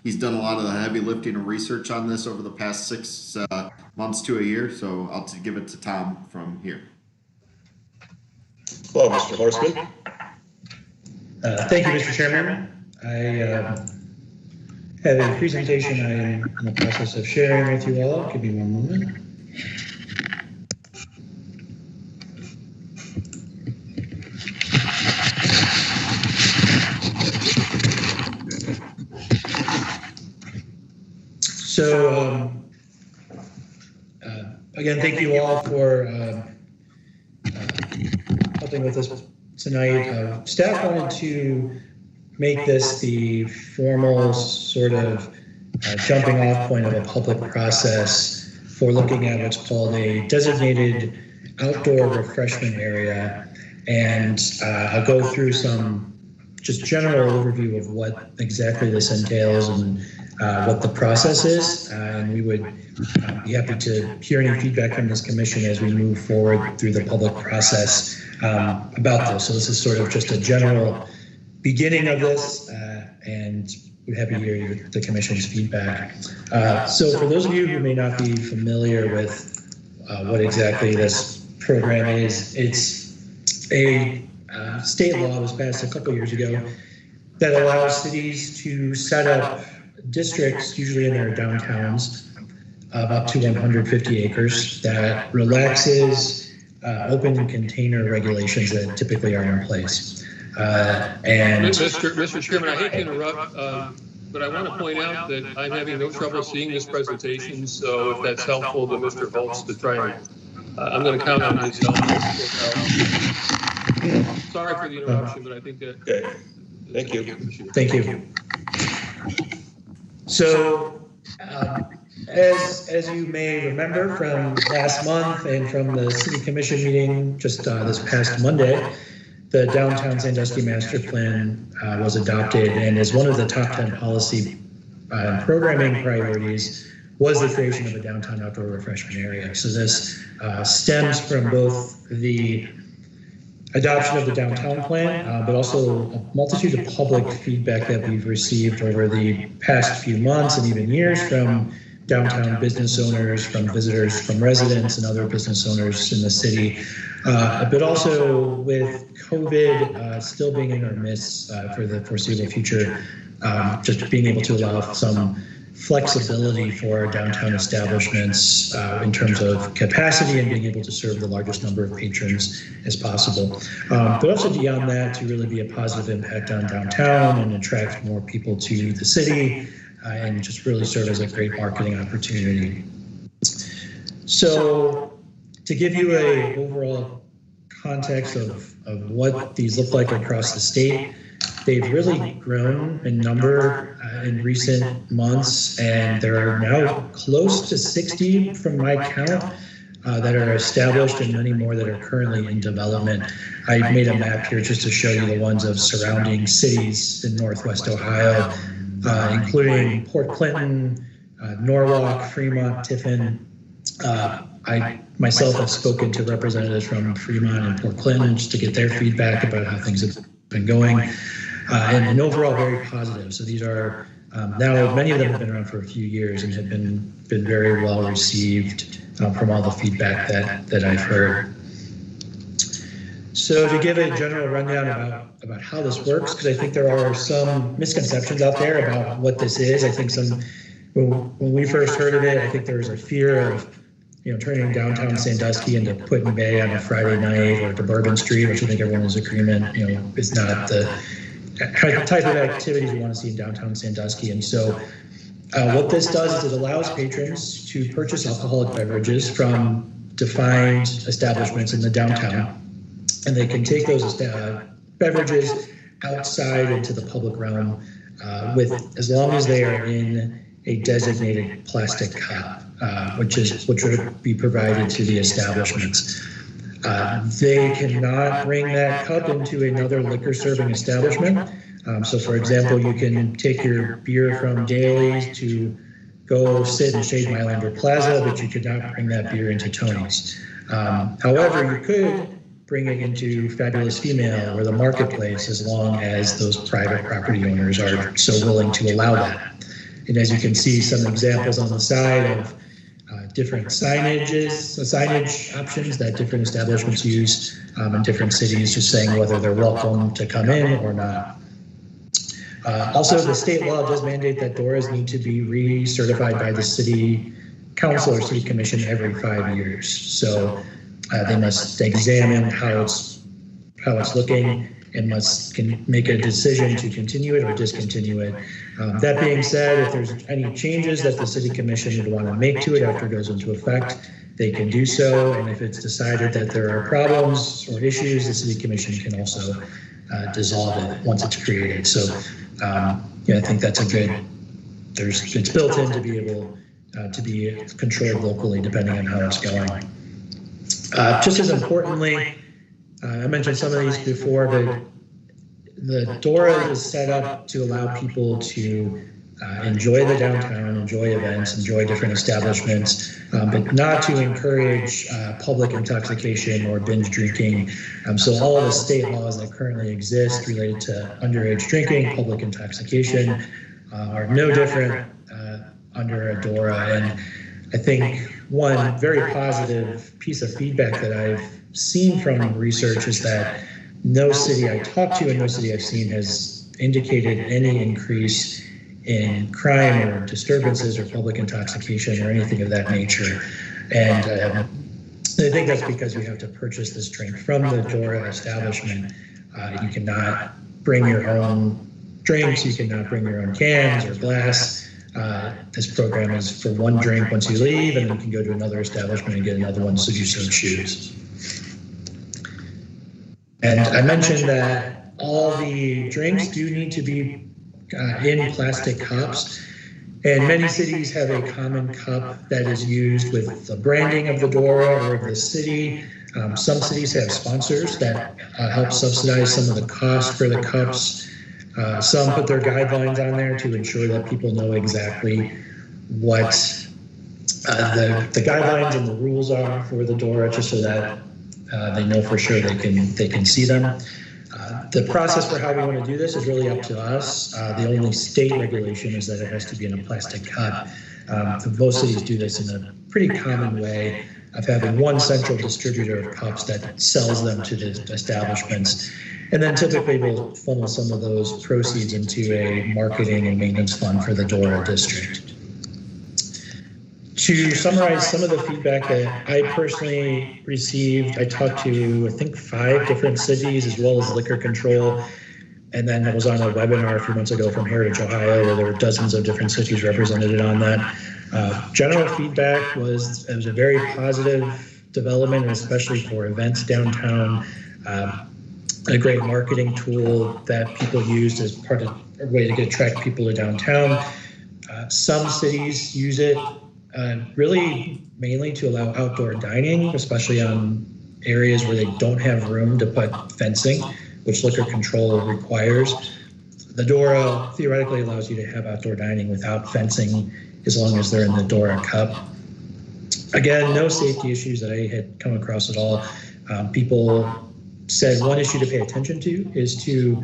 he's done a lot of the heavy lifting and research on this over the past 6 months to a year. So I'll give it to Tom from here. Hello, Mr. Horseman. Thank you, Mr. Chairman. I have a presentation I am in the process of sharing with you all. Give me one moment. So, again, thank you all for helping with this tonight. Staff wanted to make this the formal sort of jumping off point of a public process for looking at what's called a designated outdoor refreshment area. And I'll go through some just general overview of what exactly this entails and what the process is, and we would be happy to hear any feedback from this commission as we move forward through the public process about this. So this is sort of just a general beginning of this, and we're happy to hear the commission's feedback. So for those of you who may not be familiar with what exactly this program is, it's a state law that was passed a couple years ago that allows cities to set up districts, usually in their downtowns, of up to 150 acres, that relaxes open container regulations that typically are in place. And Mr. Chairman, I hate to interrupt, but I want to point out that I'm having no trouble seeing this presentation. So if that's helpful to Mr. Volz to try and, I'm going to count on his help. Sorry for the interruption, but I think that. Okay. Thank you. Thank you. So, as you may remember from last month and from the City Commission meeting just this past Monday, the Downtown Sandusky Master Plan was adopted and is one of the top 10 policy and programming priorities was the creation of a downtown outdoor refreshment area. So this stems from both the adoption of the downtown plan, but also a multitude of public feedback that we've received over the past few months and even years from downtown business owners, from visitors, from residents and other business owners in the city. But also with COVID still being in our midst for the foreseeable future, just being able to allow some flexibility for our downtown establishments in terms of capacity and being able to serve the largest number of patrons as possible. But also beyond that, to really be a positive impact on downtown and attract more people to the city and just really serve as a great marketing opportunity. So to give you a overall context of what these look like across the state, they've really grown in number in recent months, and there are now close to 60 from my count that are established and many more that are currently in development. I made a map here just to show you the ones of surrounding cities in Northwest Ohio, including Port Clinton, Norwalk, Fremont, Tiffin. I myself have spoken to representatives from Fremont and Port Clinton just to get their feedback about how things have been going. And overall very positive. So these are now many of them have been around for a few years and have been very well received from all the feedback that I've heard. So to give a general rundown about how this works, because I think there are some misconceptions out there about what this is. I think when we first heard of it, I think there was a fear of turning downtown Sandusky into Put-in-Bay on a Friday night or to Bourbon Street, which I think everyone is agreement is not the type of activities we want to see in downtown Sandusky. And so what this does is it allows patrons to purchase alcoholic beverages from defined establishments in the downtown, and they can take those beverages outside into the public realm as long as they are in a designated plastic cup, which would be provided to the establishments. They cannot bring that cup into another liquor serving establishment. So for example, you can take your beer from Daly's to go sit in Shade Mylander Plaza, but you could not bring that beer into Tony's. However, you could bring it into Fabulous Female or the Marketplace as long as those private property owners are so willing to allow that. And as you can see, some examples on the side of different signage options that different establishments use in different cities, just saying whether they're welcome to come in or not. Also, the state law does mandate that DORAs need to be recertified by the city council or city commission every 5 years. So they must examine how it's looking and can make a decision to continue it or discontinue it. That being said, if there's any changes that the city commission would want to make to it after it goes into effect, they can do so. And if it's decided that there are problems or issues, the city commission can also dissolve it once it's created. So I think that's it's built in to be able to be controlled locally depending on how it's going. Just as importantly, I mentioned some of these before, but the DORA is set up to allow people to enjoy the downtown, enjoy events, enjoy different establishments, but not to encourage public intoxication or binge drinking. So all of the state laws that currently exist related to underage drinking, public intoxication, are no different under a DORA. And I think one very positive piece of feedback that I've seen from research is that no city I talked to and no city I've seen has indicated any increase in crime or disturbances or public intoxication or anything of that nature. And I think that's because you have to purchase this drink from the DORA establishment. You cannot bring your own drinks, you cannot bring your own cans or glass. This program is for one drink once you leave, and then you can go to another establishment and get another one should you so choose. And I mentioned that all the drinks do need to be in plastic cups, and many cities have a common cup that is used with the branding of the DORA or the city. Some cities have sponsors that help subsidize some of the cost for the cups. Some put their guidelines on there to ensure that people know exactly what the guidelines and the rules are for the DORA, just so that they know for sure they can see them. The process for how we want to do this is really up to us. The only state regulation is that it has to be in a plastic cup. Most cities do this in a pretty common way of having one central distributor of cups that sells them to the establishments. And then typically we'll funnel some of those proceeds into a marketing and maintenance fund for the DORA district. To summarize some of the feedback that I personally received, I talked to, I think, 5 different cities as well as liquor control. And then I was on a webinar a few months ago from Heritage, Ohio, where there were dozens of different cities represented on that. General feedback was it was a very positive development, especially for events downtown. A great marketing tool that people used as part of a way to attract people to downtown. Some cities use it really mainly to allow outdoor dining, especially on areas where they don't have room to put fencing, which liquor control requires. The DORA theoretically allows you to have outdoor dining without fencing as long as they're in the DORA cup. Again, no safety issues that I had come across at all. People said one issue to pay attention to is to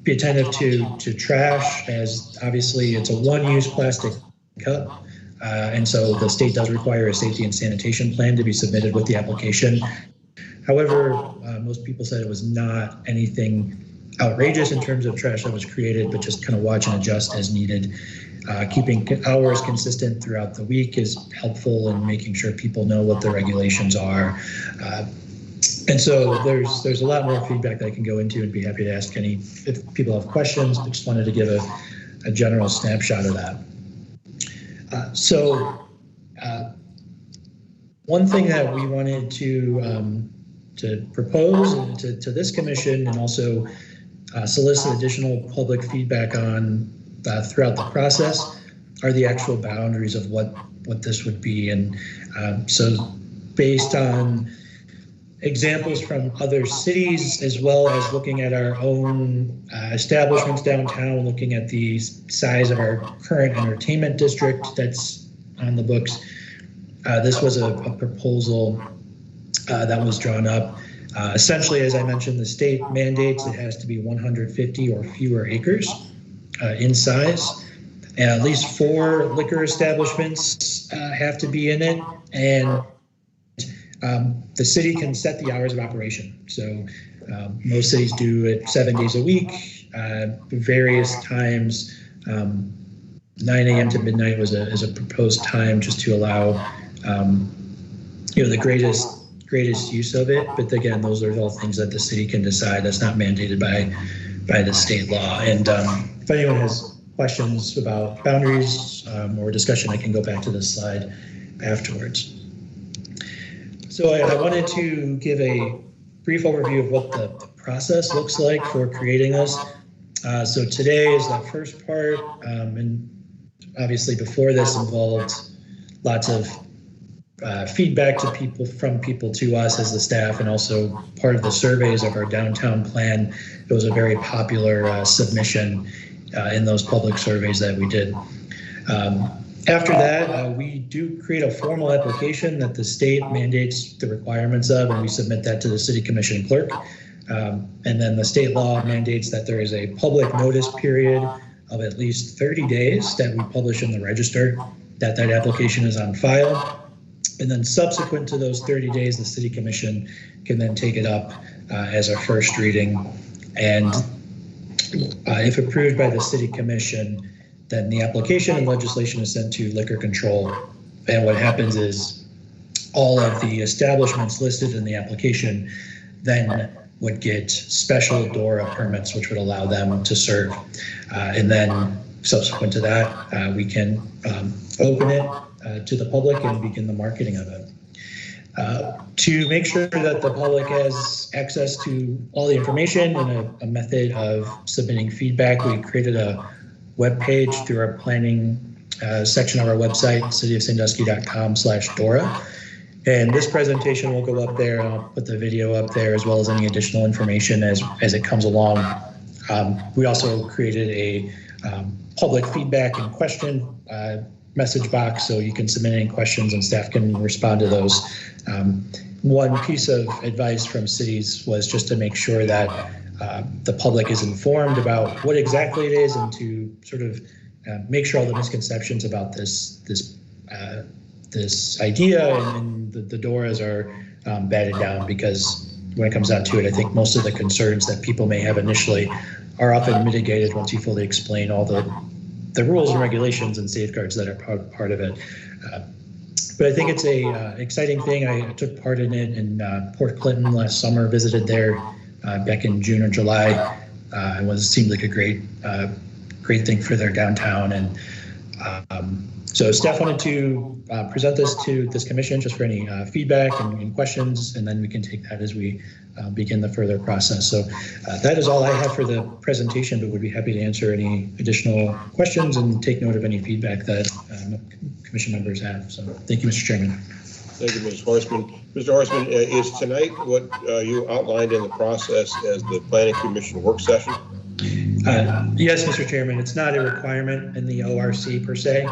be attentive to trash, as obviously it's a one-use plastic cup. And so the state does require a safety and sanitation plan to be submitted with the application. However, most people said it was not anything outrageous in terms of trash that was created, but just kind of watch and adjust as needed. Keeping hours consistent throughout the week is helpful in making sure people know what the regulations are. And so there's a lot more feedback that I can go into and be happy to ask any if people have questions. I just wanted to give a general snapshot of that. One thing that we wanted to propose to this commission and also solicit additional public feedback on throughout the process are the actual boundaries of what this would be. And so based on examples from other cities, as well as looking at our own establishments downtown, looking at the size of our current entertainment district that's on the books. This was a proposal that was drawn up. Essentially, as I mentioned, the state mandates it has to be 150 or fewer acres in size. And at least 4 liquor establishments have to be in it. And the city can set the hours of operation. So most cities do it 7 days a week, various times. 9 a.m. to midnight is a proposed time just to allow the greatest use of it. But again, those are all things that the city can decide. That's not mandated by the state law. And if anyone has questions about boundaries or discussion, I can go back to this slide afterwards. So I wanted to give a brief overview of what the process looks like for creating this. So today is the first part, and obviously before this involved lots of feedback from people to us as the staff, and also part of the surveys of our downtown plan. It was a very popular submission in those public surveys that we did. After that, we do create a formal application that the state mandates the requirements of, and we submit that to the city commission clerk. And then the state law mandates that there is a public notice period of at least 30 days that we publish in the register, that application is on file. And then subsequent to those 30 days, the city commission can then take it up as a first reading. And if approved by the city commission, then the application and legislation is sent to liquor control. And what happens is all of the establishments listed in the application then would get special DORA permits, which would allow them to serve. And then subsequent to that, we can open it to the public and begin the marketing of it. To make sure that the public has access to all the information and a method of submitting feedback, we created a web page through our planning section of our website, cityofsandusky.com/DORA. And this presentation will go up there, and I'll put the video up there as well as any additional information as it comes along. We also created a public feedback and question message box so you can submit any questions and staff can respond to those. One piece of advice from cities was just to make sure that the public is informed about what exactly it is and to sort of make sure all the misconceptions about this idea and the DORAs are batted down, because when it comes down to it, I think most of the concerns that people may have initially are often mitigated once you fully explain all the rules and regulations and safeguards that are part of it. But I think it's a exciting thing. I took part in it in Port Clinton last summer, visited there back in June or July. It seemed like a great thing for their downtown. And so staff wanted to present this to this commission just for any feedback and questions, and then we can take that as we begin the further process. So that is all I have for the presentation, but would be happy to answer any additional questions and take note of any feedback that commission members have. So thank you, Mr. Chairman. Thank you, Ms. Horstman. Mr. Horstman, is tonight what you outlined in the process as the Planning Commission work session? Yes, Mr. Chairman, it's not a requirement in the ORC per se,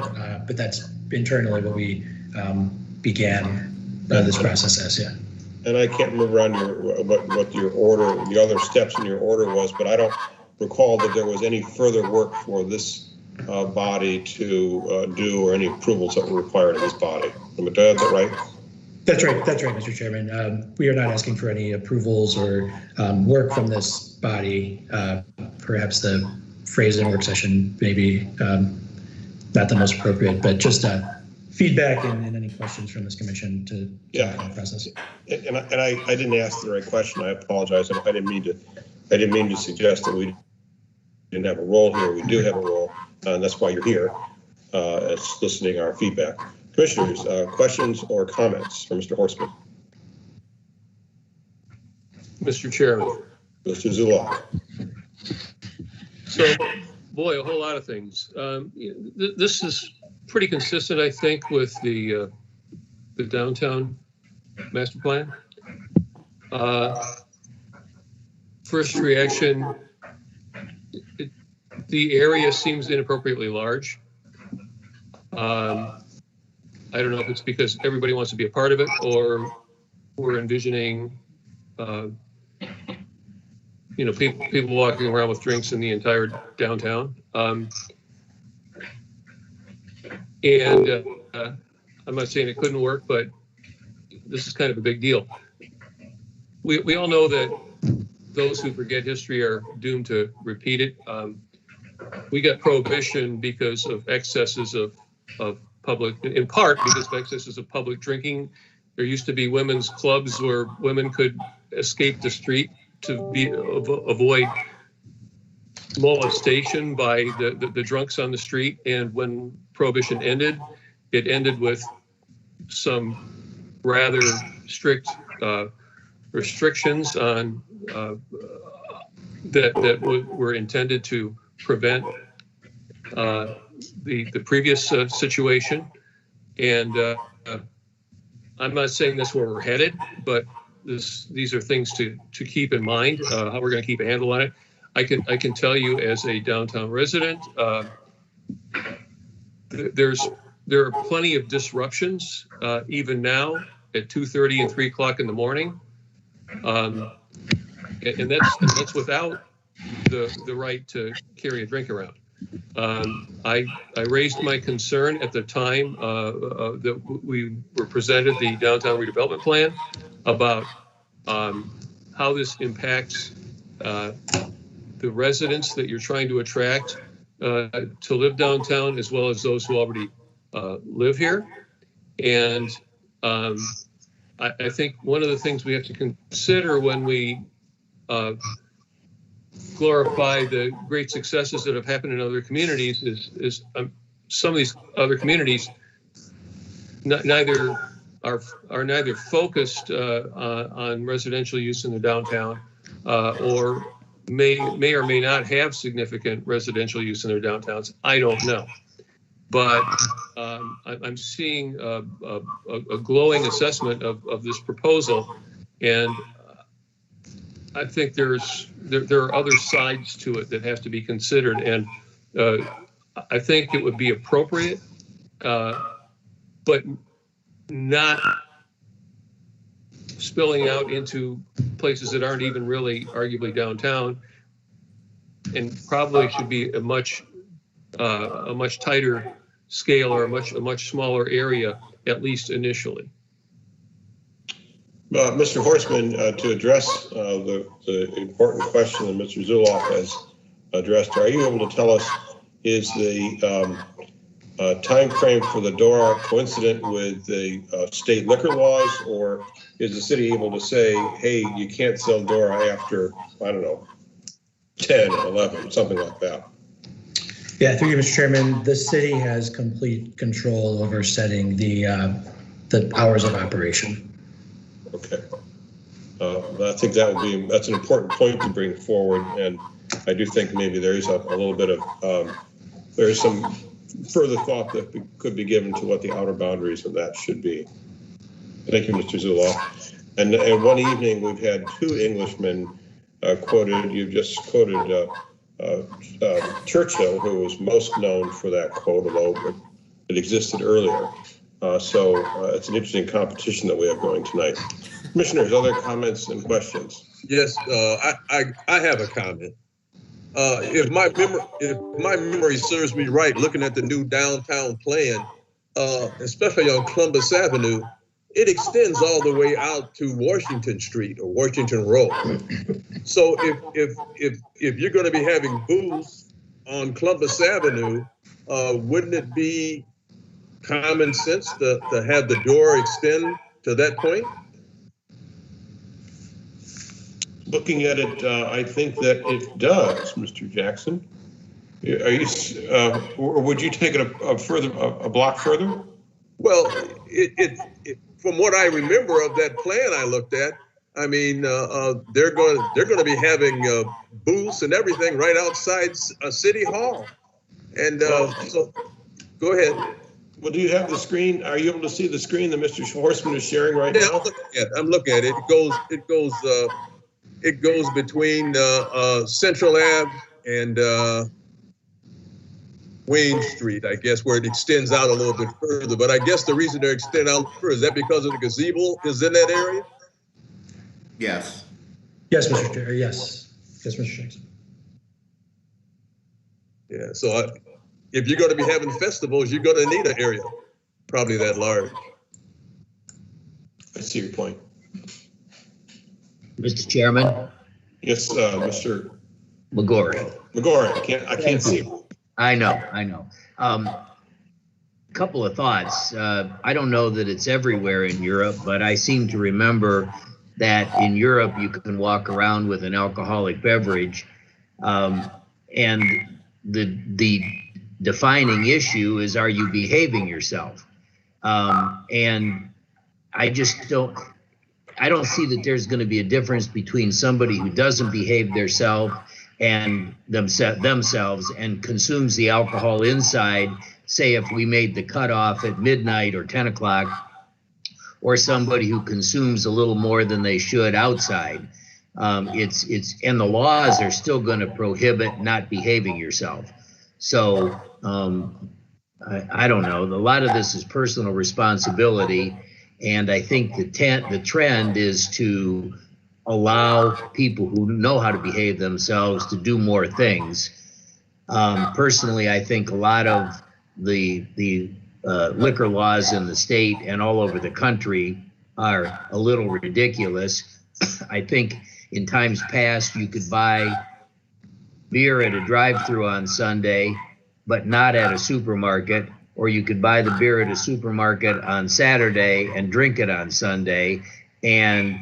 but that's internally what we began this process as, yeah. And I can't remember on what your order, the other steps in your order was, but I don't recall that there was any further work for this body to do, or any approvals that were required of this body. Am I doing that right? That's right, Mr. Chairman. We are not asking for any approvals or work from this body. Perhaps the phrase in work session may be not the most appropriate, but just feedback and any questions from this commission to the process. And I didn't ask the right question. I apologize. I didn't mean to suggest that we didn't have a role here. We do have a role, and that's why you're here, listening to our feedback. Commissioners, questions or comments for Mr. Horstman? Mr. Chairman. Mr. Zulak. So, boy, a whole lot of things. This is pretty consistent, I think, with the downtown master plan. First reaction, the area seems inappropriately large. I don't know if it's because everybody wants to be a part of it, or we're envisioning, people walking around with drinks in the entire downtown. I'm not saying it couldn't work, but this is kind of a big deal. We all know that those who forget history are doomed to repeat it. We got prohibition because of excesses of public, in part because of excesses of public drinking. There used to be women's clubs where women could escape the street to avoid molestation by the drunks on the street. And when prohibition ended, it ended with some rather strict restrictions on that were intended to prevent the previous situation. And I'm not saying that's where we're headed, but these are things to keep in mind, how we're going to keep a handle on it. I can tell you as a downtown resident, there are plenty of disruptions even now at 2:30 and 3 o'clock in the morning, and that's without the right to carry a drink around. I raised my concern at the time that we were presented the downtown redevelopment plan about how this impacts the residents that you're trying to attract to live downtown, as well as those who already live here. And I think one of the things we have to consider when we glorify the great successes that have happened in other communities is some of these other communities are neither focused on residential use in the downtown or may or may not have significant residential use in their downtowns. I don't know, but I'm seeing a glowing assessment of this proposal, and I think there are other sides to it that have to be considered, and I think it would be appropriate but not spilling out into places that aren't even really arguably downtown, and probably should be a much tighter scale or a much smaller area, at least initially. Mr. Horstman, to address the important question that Mr. Zuloff has addressed, are you able to tell us, is the time frame for the DORA coincident with the state liquor laws, or is the city able to say, hey, you can't sell DORA after, I don't know, 10 or 11, something like that? Yeah, through you, Mr. Chairman, the city has complete control over setting the hours of operation. Okay. I think that's an important point to bring forward, and I do think maybe there is a little bit of, there is some further thought that could be given to what the outer boundaries of that should be. Thank you, Mr. Zuloff. And one evening we've had two Englishmen quoted. You've just quoted Churchill, who was most known for that quote, although it existed earlier. So it's an interesting competition that we have going tonight. Commissioners, other comments and questions? Yes, I have a comment. If my memory serves me right, looking at the new downtown plan, especially on Columbus Avenue, it extends all the way out to Washington Street or Washington Road. So if you're going to be having booths on Columbus Avenue, wouldn't it be common sense to have the door extend to that point? Looking at it, I think that it does, Mr. Jackson. Are you, or would you take it a block further? Well, from what I remember of that plan I looked at, I mean, they're going to be having booths and everything right outside City Hall. And so, go ahead. Well, do you have the screen? Are you able to see the screen that Mr. Horstman is sharing right now? I'm looking at it. It goes between Central Ave and Wayne Street, I guess, where it extends out a little bit further. But I guess the reason they're extending out further, is that because of the gazebo is in that area? Yes. Yes, Mr. Chair. Yes. Yes, Mr. Jackson. Yeah, so if you're going to be having festivals, you're going to need an area probably that large. I see your point. Mr. Chairman? Yes, Mr. McGorry. McGorry, I can't see. I know. Couple of thoughts. I don't know that it's everywhere in Europe, but I seem to remember that in Europe you can walk around with an alcoholic beverage, and the defining issue is, are you behaving yourself? And I just don't see that there's going to be a difference between somebody who doesn't behave themselves and consumes the alcohol inside, say if we made the cutoff at midnight or 10 o'clock, or somebody who consumes a little more than they should outside. And the laws are still going to prohibit not behaving yourself. So I don't know. A lot of this is personal responsibility. And I think the trend is to allow people who know how to behave themselves to do more things. Personally, I think a lot of the liquor laws in the state and all over the country are a little ridiculous. I think in times past you could buy beer at a drive-through on Sunday, but not at a supermarket, or you could buy the beer at a supermarket on Saturday and drink it on Sunday. And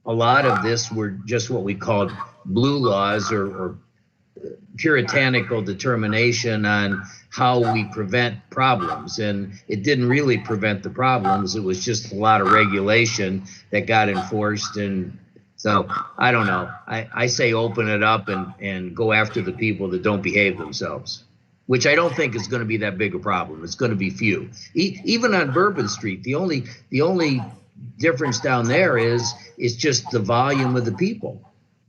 a lot of this were just what we called blue laws, or puritanical determination on how we prevent problems. And it didn't really prevent the problems. It was just a lot of regulation that got enforced. And so I don't know. I say open it up and go after the people that don't behave themselves, which I don't think is going to be that big a problem. It's going to be few. Even on Bourbon Street, the only difference down there is just the volume of the people.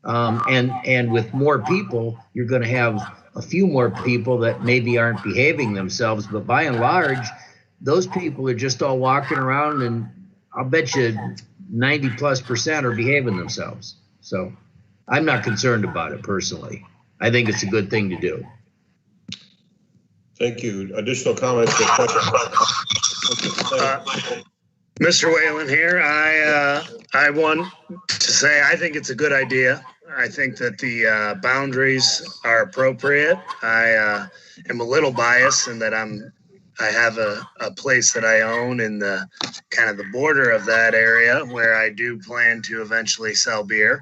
And with more people, you're going to have a few more people that maybe aren't behaving themselves, but by and large, those people are just all walking around, and I'll bet you 90+% are behaving themselves. So I'm not concerned about it personally. I think it's a good thing to do. Thank you. Additional comments or questions? Mr. Whalen here. I want to say I think it's a good idea. I think that the boundaries are appropriate. I am a little biased in that I have a place that I own in the kind of the border of that area where I do plan to eventually sell beer.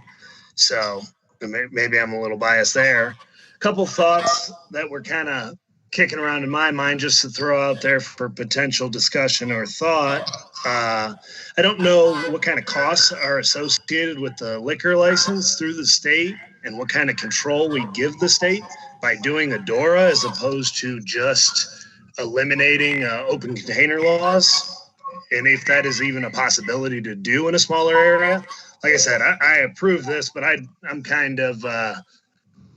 So maybe I'm a little biased there. A couple thoughts that were kind of kicking around in my mind just to throw out there for potential discussion or thought. I don't know what kind of costs are associated with the liquor license through the state and what kind of control we give the state by doing a DORA as opposed to just eliminating open container laws, and if that is even a possibility to do in a smaller area. Like I said, I approve this, but I'm kind of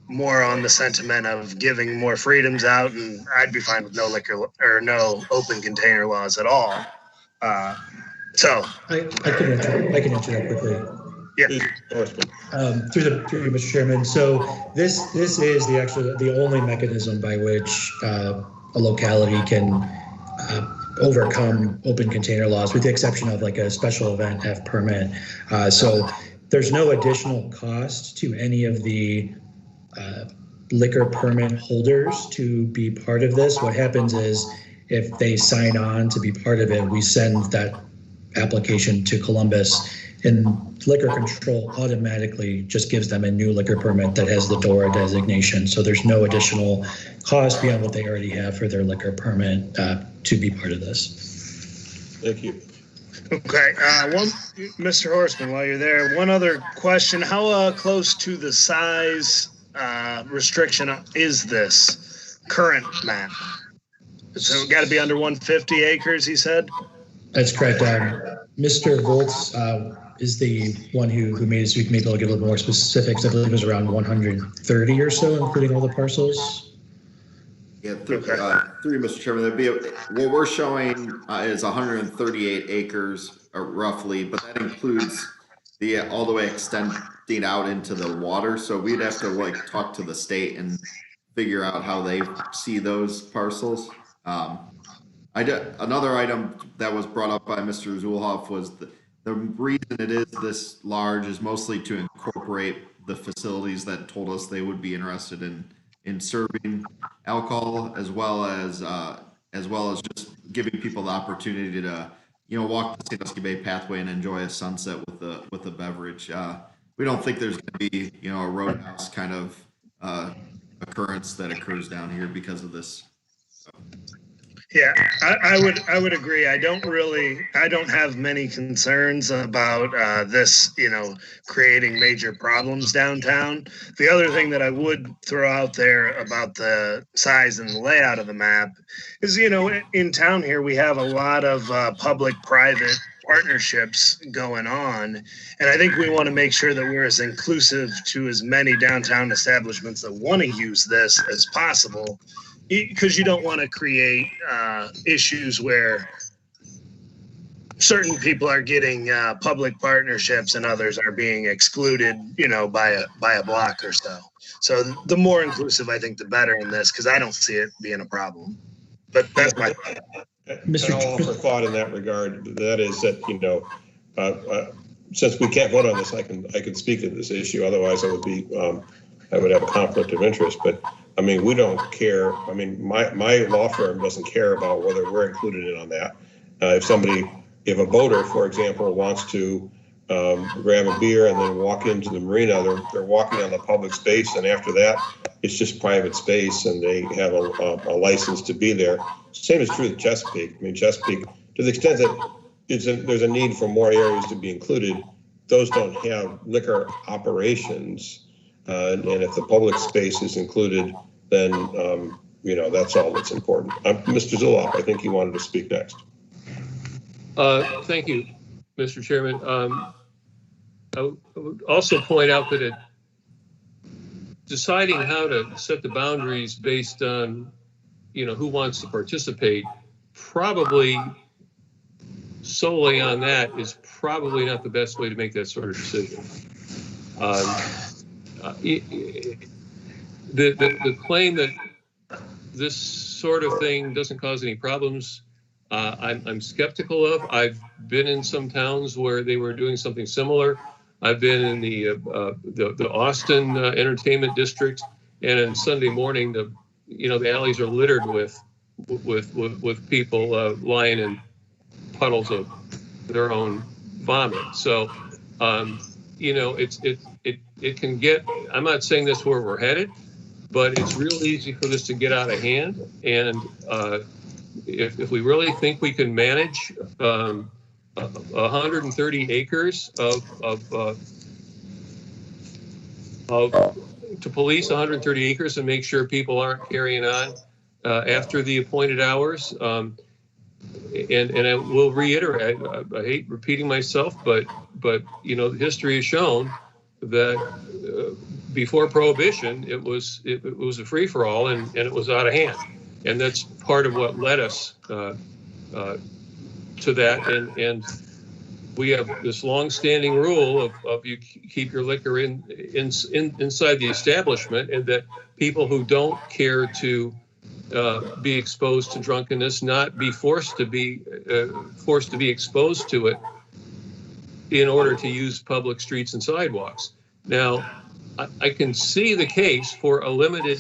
more on the sentiment of giving more freedoms out, and I'd be fine with no liquor or no open container laws at all. So I can answer that quickly. Yeah. Through you, Mr. Chairman. So this is the only mechanism by which a locality can overcome open container laws, with the exception of like a special event F permit. So there's no additional cost to any of the liquor permit holders to be part of this. What happens is if they sign on to be part of it, we send that application to Columbus, and liquor control automatically just gives them a new liquor permit that has the DORA designation. So there's no additional cost beyond what they already have for their liquor permit to be part of this. Thank you. Okay, Mr. Horstman, while you're there, one other question. How close to the size restriction is this current map? So it got to be under 150 acres, he said? That's correct. Mr. Volz is the one who made it so we can maybe get a little more specifics. I believe it was around 130 or so, including all the parcels. Yeah, through Mr. Chairman, what we're showing is 138 acres roughly, but that includes all the way extending out into the water. So we'd have to talk to the state and figure out how they see those parcels. Another item that was brought up by Mr. Zulhoff was the reason it is this large is mostly to incorporate the facilities that told us they would be interested in serving alcohol, as well as just giving people the opportunity to walk the Sandusky Bay pathway and enjoy a sunset with a beverage. We don't think there's going to be a roadhouse kind of occurrence that occurs down here because of this. Yeah, I would agree. I don't have many concerns about this, creating major problems downtown. The other thing that I would throw out there about the size and the layout of the map is, in town here, we have a lot of public-private partnerships going on. And I think we want to make sure that we're as inclusive to as many downtown establishments that want to use this as possible, because you don't want to create issues where certain people are getting public partnerships and others are being excluded, by a block or so. So the more inclusive, I think, the better in this, because I don't see it being a problem. But that's my thought. Mr. I'll offer thought in that regard. That is that since we can't vote on this, I can speak to this issue. Otherwise, I would have a conflict of interest. But I mean, we don't care. I mean, my law firm doesn't care about whether we're included in on that. If a boater, for example, wants to grab a beer and then walk into the marina, they're walking on the public space, and after that, it's just private space, and they have a license to be there. Same is true with Chesapeake. I mean, Chesapeake, to the extent that there's a need for more areas to be included, those don't have liquor operations. And if the public space is included, then, that's all that's important. Mr. Zulhoff, I think you wanted to speak next. Thank you, Mr. Chairman. I would also point out that deciding how to set the boundaries based on, who wants to participate probably solely on that is probably not the best way to make that sort of decision. The claim that this sort of thing doesn't cause any problems, I'm skeptical of. I've been in some towns where they were doing something similar. I've been in the Austin entertainment district, and on Sunday morning, the alleys are littered with people lying in puddles of their own vomit. So, it can get. I'm not saying that's where we're headed, but it's real easy for this to get out of hand. And if we really think we can manage 130 acres to police 130 acres and make sure people aren't carrying on after the appointed hours. And I will reiterate, I hate repeating myself, but history has shown that before Prohibition, it was a free for all, and it was out of hand, and that's part of what led us to that. And we have this long-standing rule of you keep your liquor inside the establishment, and that people who don't care to be exposed to drunkenness not be forced to be exposed to it in order to use public streets and sidewalks. Now, I can see the case for a limited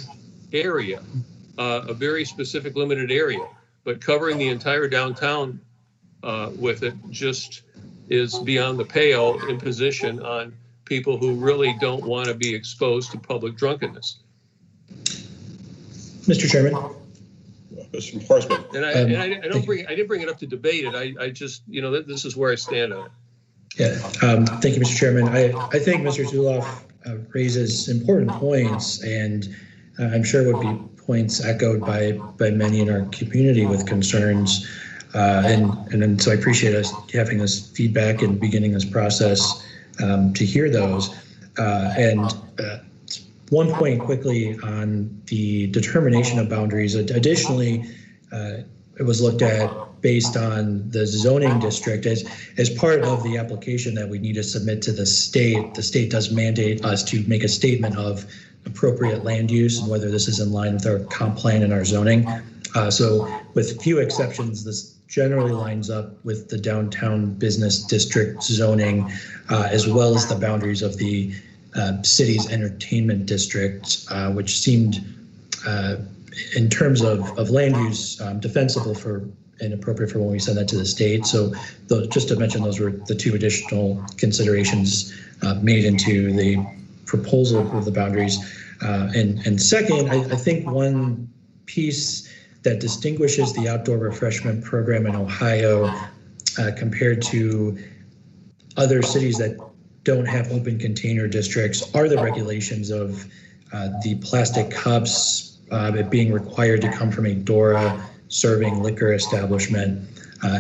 area, a very specific limited area, but covering the entire downtown with it just is beyond the pale imposition on people who really don't want to be exposed to public drunkenness. Mr. Chairman. Mr. Horstman. And I didn't bring it up to debate it. I just, this is where I stand on it. Yeah, thank you, Mr. Chairman. I think Mr. Zuloff raises important points, and I'm sure would be points echoed by many in our community with concerns. And so I appreciate us having this feedback and beginning this process to hear those. One point quickly on the determination of boundaries. Additionally, it was looked at based on the zoning district as part of the application that we need to submit to the state. The state does mandate us to make a statement of appropriate land use and whether this is in line with our comp plan and our zoning. So with few exceptions, this generally lines up with the downtown business district zoning, as well as the boundaries of the city's entertainment district, which seemed, in terms of land use, defensible for and appropriate for when we send that to the state. So just to mention, those were the two additional considerations made into the proposal of the boundaries. And second, I think one piece that distinguishes the outdoor refreshment program in Ohio compared to other cities that don't have open container districts are the regulations of the plastic cups, it being required to come from a DORA serving liquor establishment,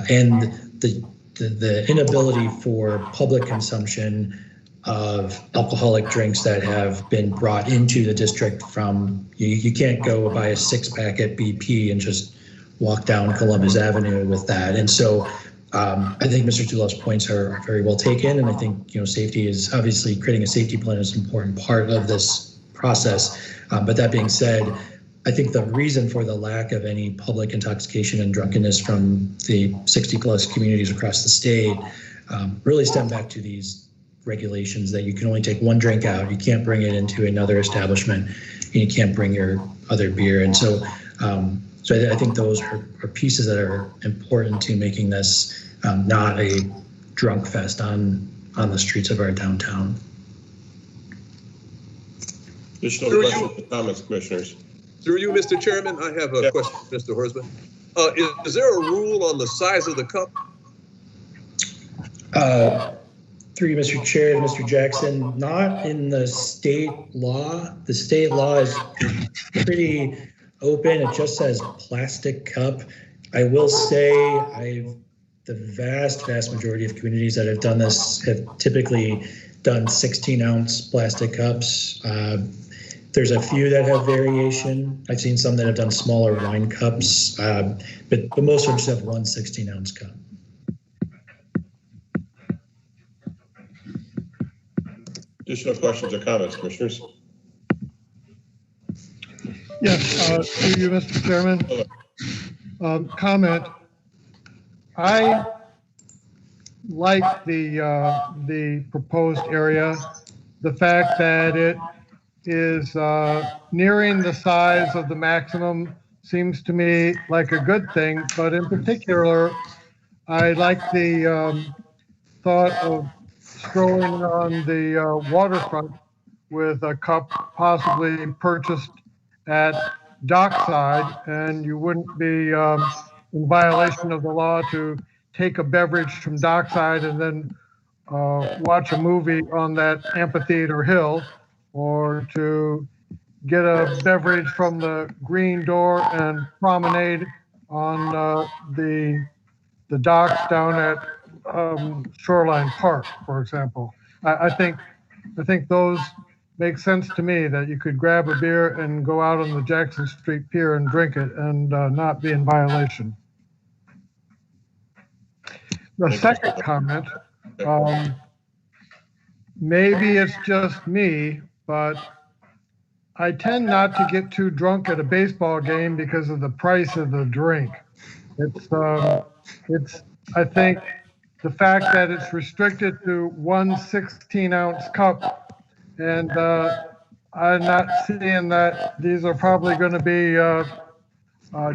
and the inability for public consumption of alcoholic drinks that have been brought into the district from, you can't go buy a 6-pack at BP and just walk down Columbus Avenue with that. And so I think Mr. Zuloff's points are very well taken. And I think, safety is obviously creating a safety plan is an important part of this process. But that being said, I think the reason for the lack of any public intoxication and drunkenness from the 60 plus communities across the state really stem back to these regulations that you can only take one drink out. You can't bring it into another establishment, and you can't bring your other beer. And so, I think those are pieces that are important to making this not a drunk fest on the streets of our downtown. Additional questions or comments, commissioners? Through you, Mr. Chairman, I have a question, Mr. Horstman. Is there a rule on the size of the cup? Through you, Mr. Chair, Mr. Jackson, not in the state law. The state law is pretty open. It just says plastic cup. I will say the vast majority of communities that have done this have typically done 16-ounce plastic cups. There's a few that have variation. I've seen some that have done smaller wine cups, but most of them just have one 16-ounce cup. Additional questions or comments, commissioners? Yes, to you, Mr. Chairman. Comment. I like the proposed area. The fact that it is nearing the size of the maximum seems to me like a good thing, but in particular, I like the thought of strolling on the waterfront with a cup possibly purchased at dockside, and you wouldn't be in violation of the law to take a beverage from dockside and then watch a movie on that amphitheater hill, or to get a beverage from the green door and promenade on the docks down at Shoreline Park, for example. I think those make sense to me, that you could grab a beer and go out on the Jackson Street Pier and drink it and not be in violation. The second comment, maybe it's just me, but I tend not to get too drunk at a baseball game because of the price of the drink. It's I think the fact that it's restricted to one 16-ounce cup, and I'm not seeing that these are probably going to be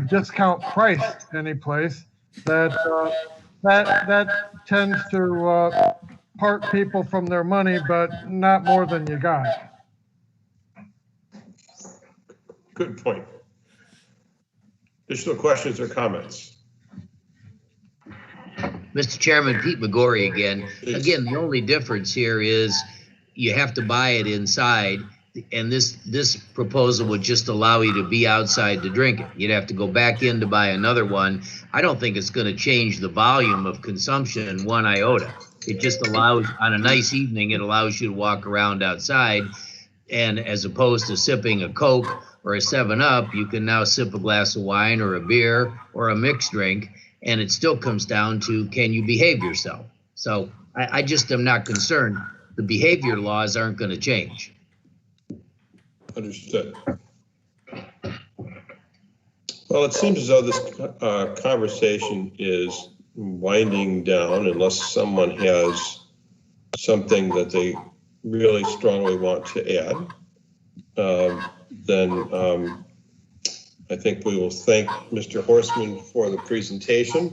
discount price anyplace. That tends to part people from their money, but not more than you got. Good point. Additional questions or comments? Mr. Chairman, Pete McGorry again. Again, the only difference here is you have to buy it inside, and this proposal would just allow you to be outside to drink it. You'd have to go back in to buy another one. I don't think it's going to change the volume of consumption one iota. It just allows, on a nice evening, it allows you to walk around outside, and as opposed to sipping a Coke or a 7-Up, you can now sip a glass of wine or a beer or a mixed drink, and it still comes down to, can you behave yourself? So I just am not concerned. The behavior laws aren't going to change. Understood. Well, it seems as though this conversation is winding down, unless someone has something that they really strongly want to add. Then I think we will thank Mr. Horstman for the presentation,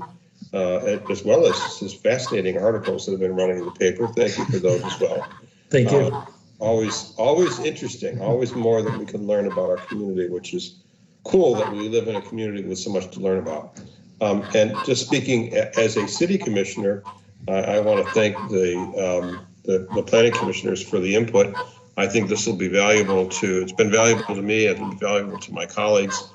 as well as his fascinating articles that have been running in the paper. Thank you for those as well. Thank you. Always interesting, always more that we can learn about our community, which is cool that we live in a community with so much to learn about. And just speaking as a city commissioner, I want to thank the planning commissioners for the input. I think this will be valuable it's been valuable to me, it's been valuable to my colleagues,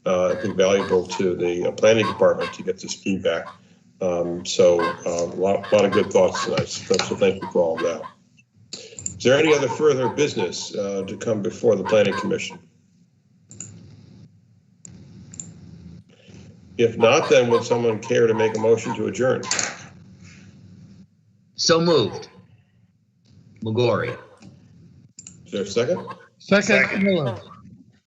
I think valuable to the planning department to get this feedback. So a lot of good thoughts tonight, so thank you for all of that. Is there any other further business to come before the Planning Commission? If not, then would someone care to make a motion to adjourn? So moved. McGorry. Is there a second? Second, Miller.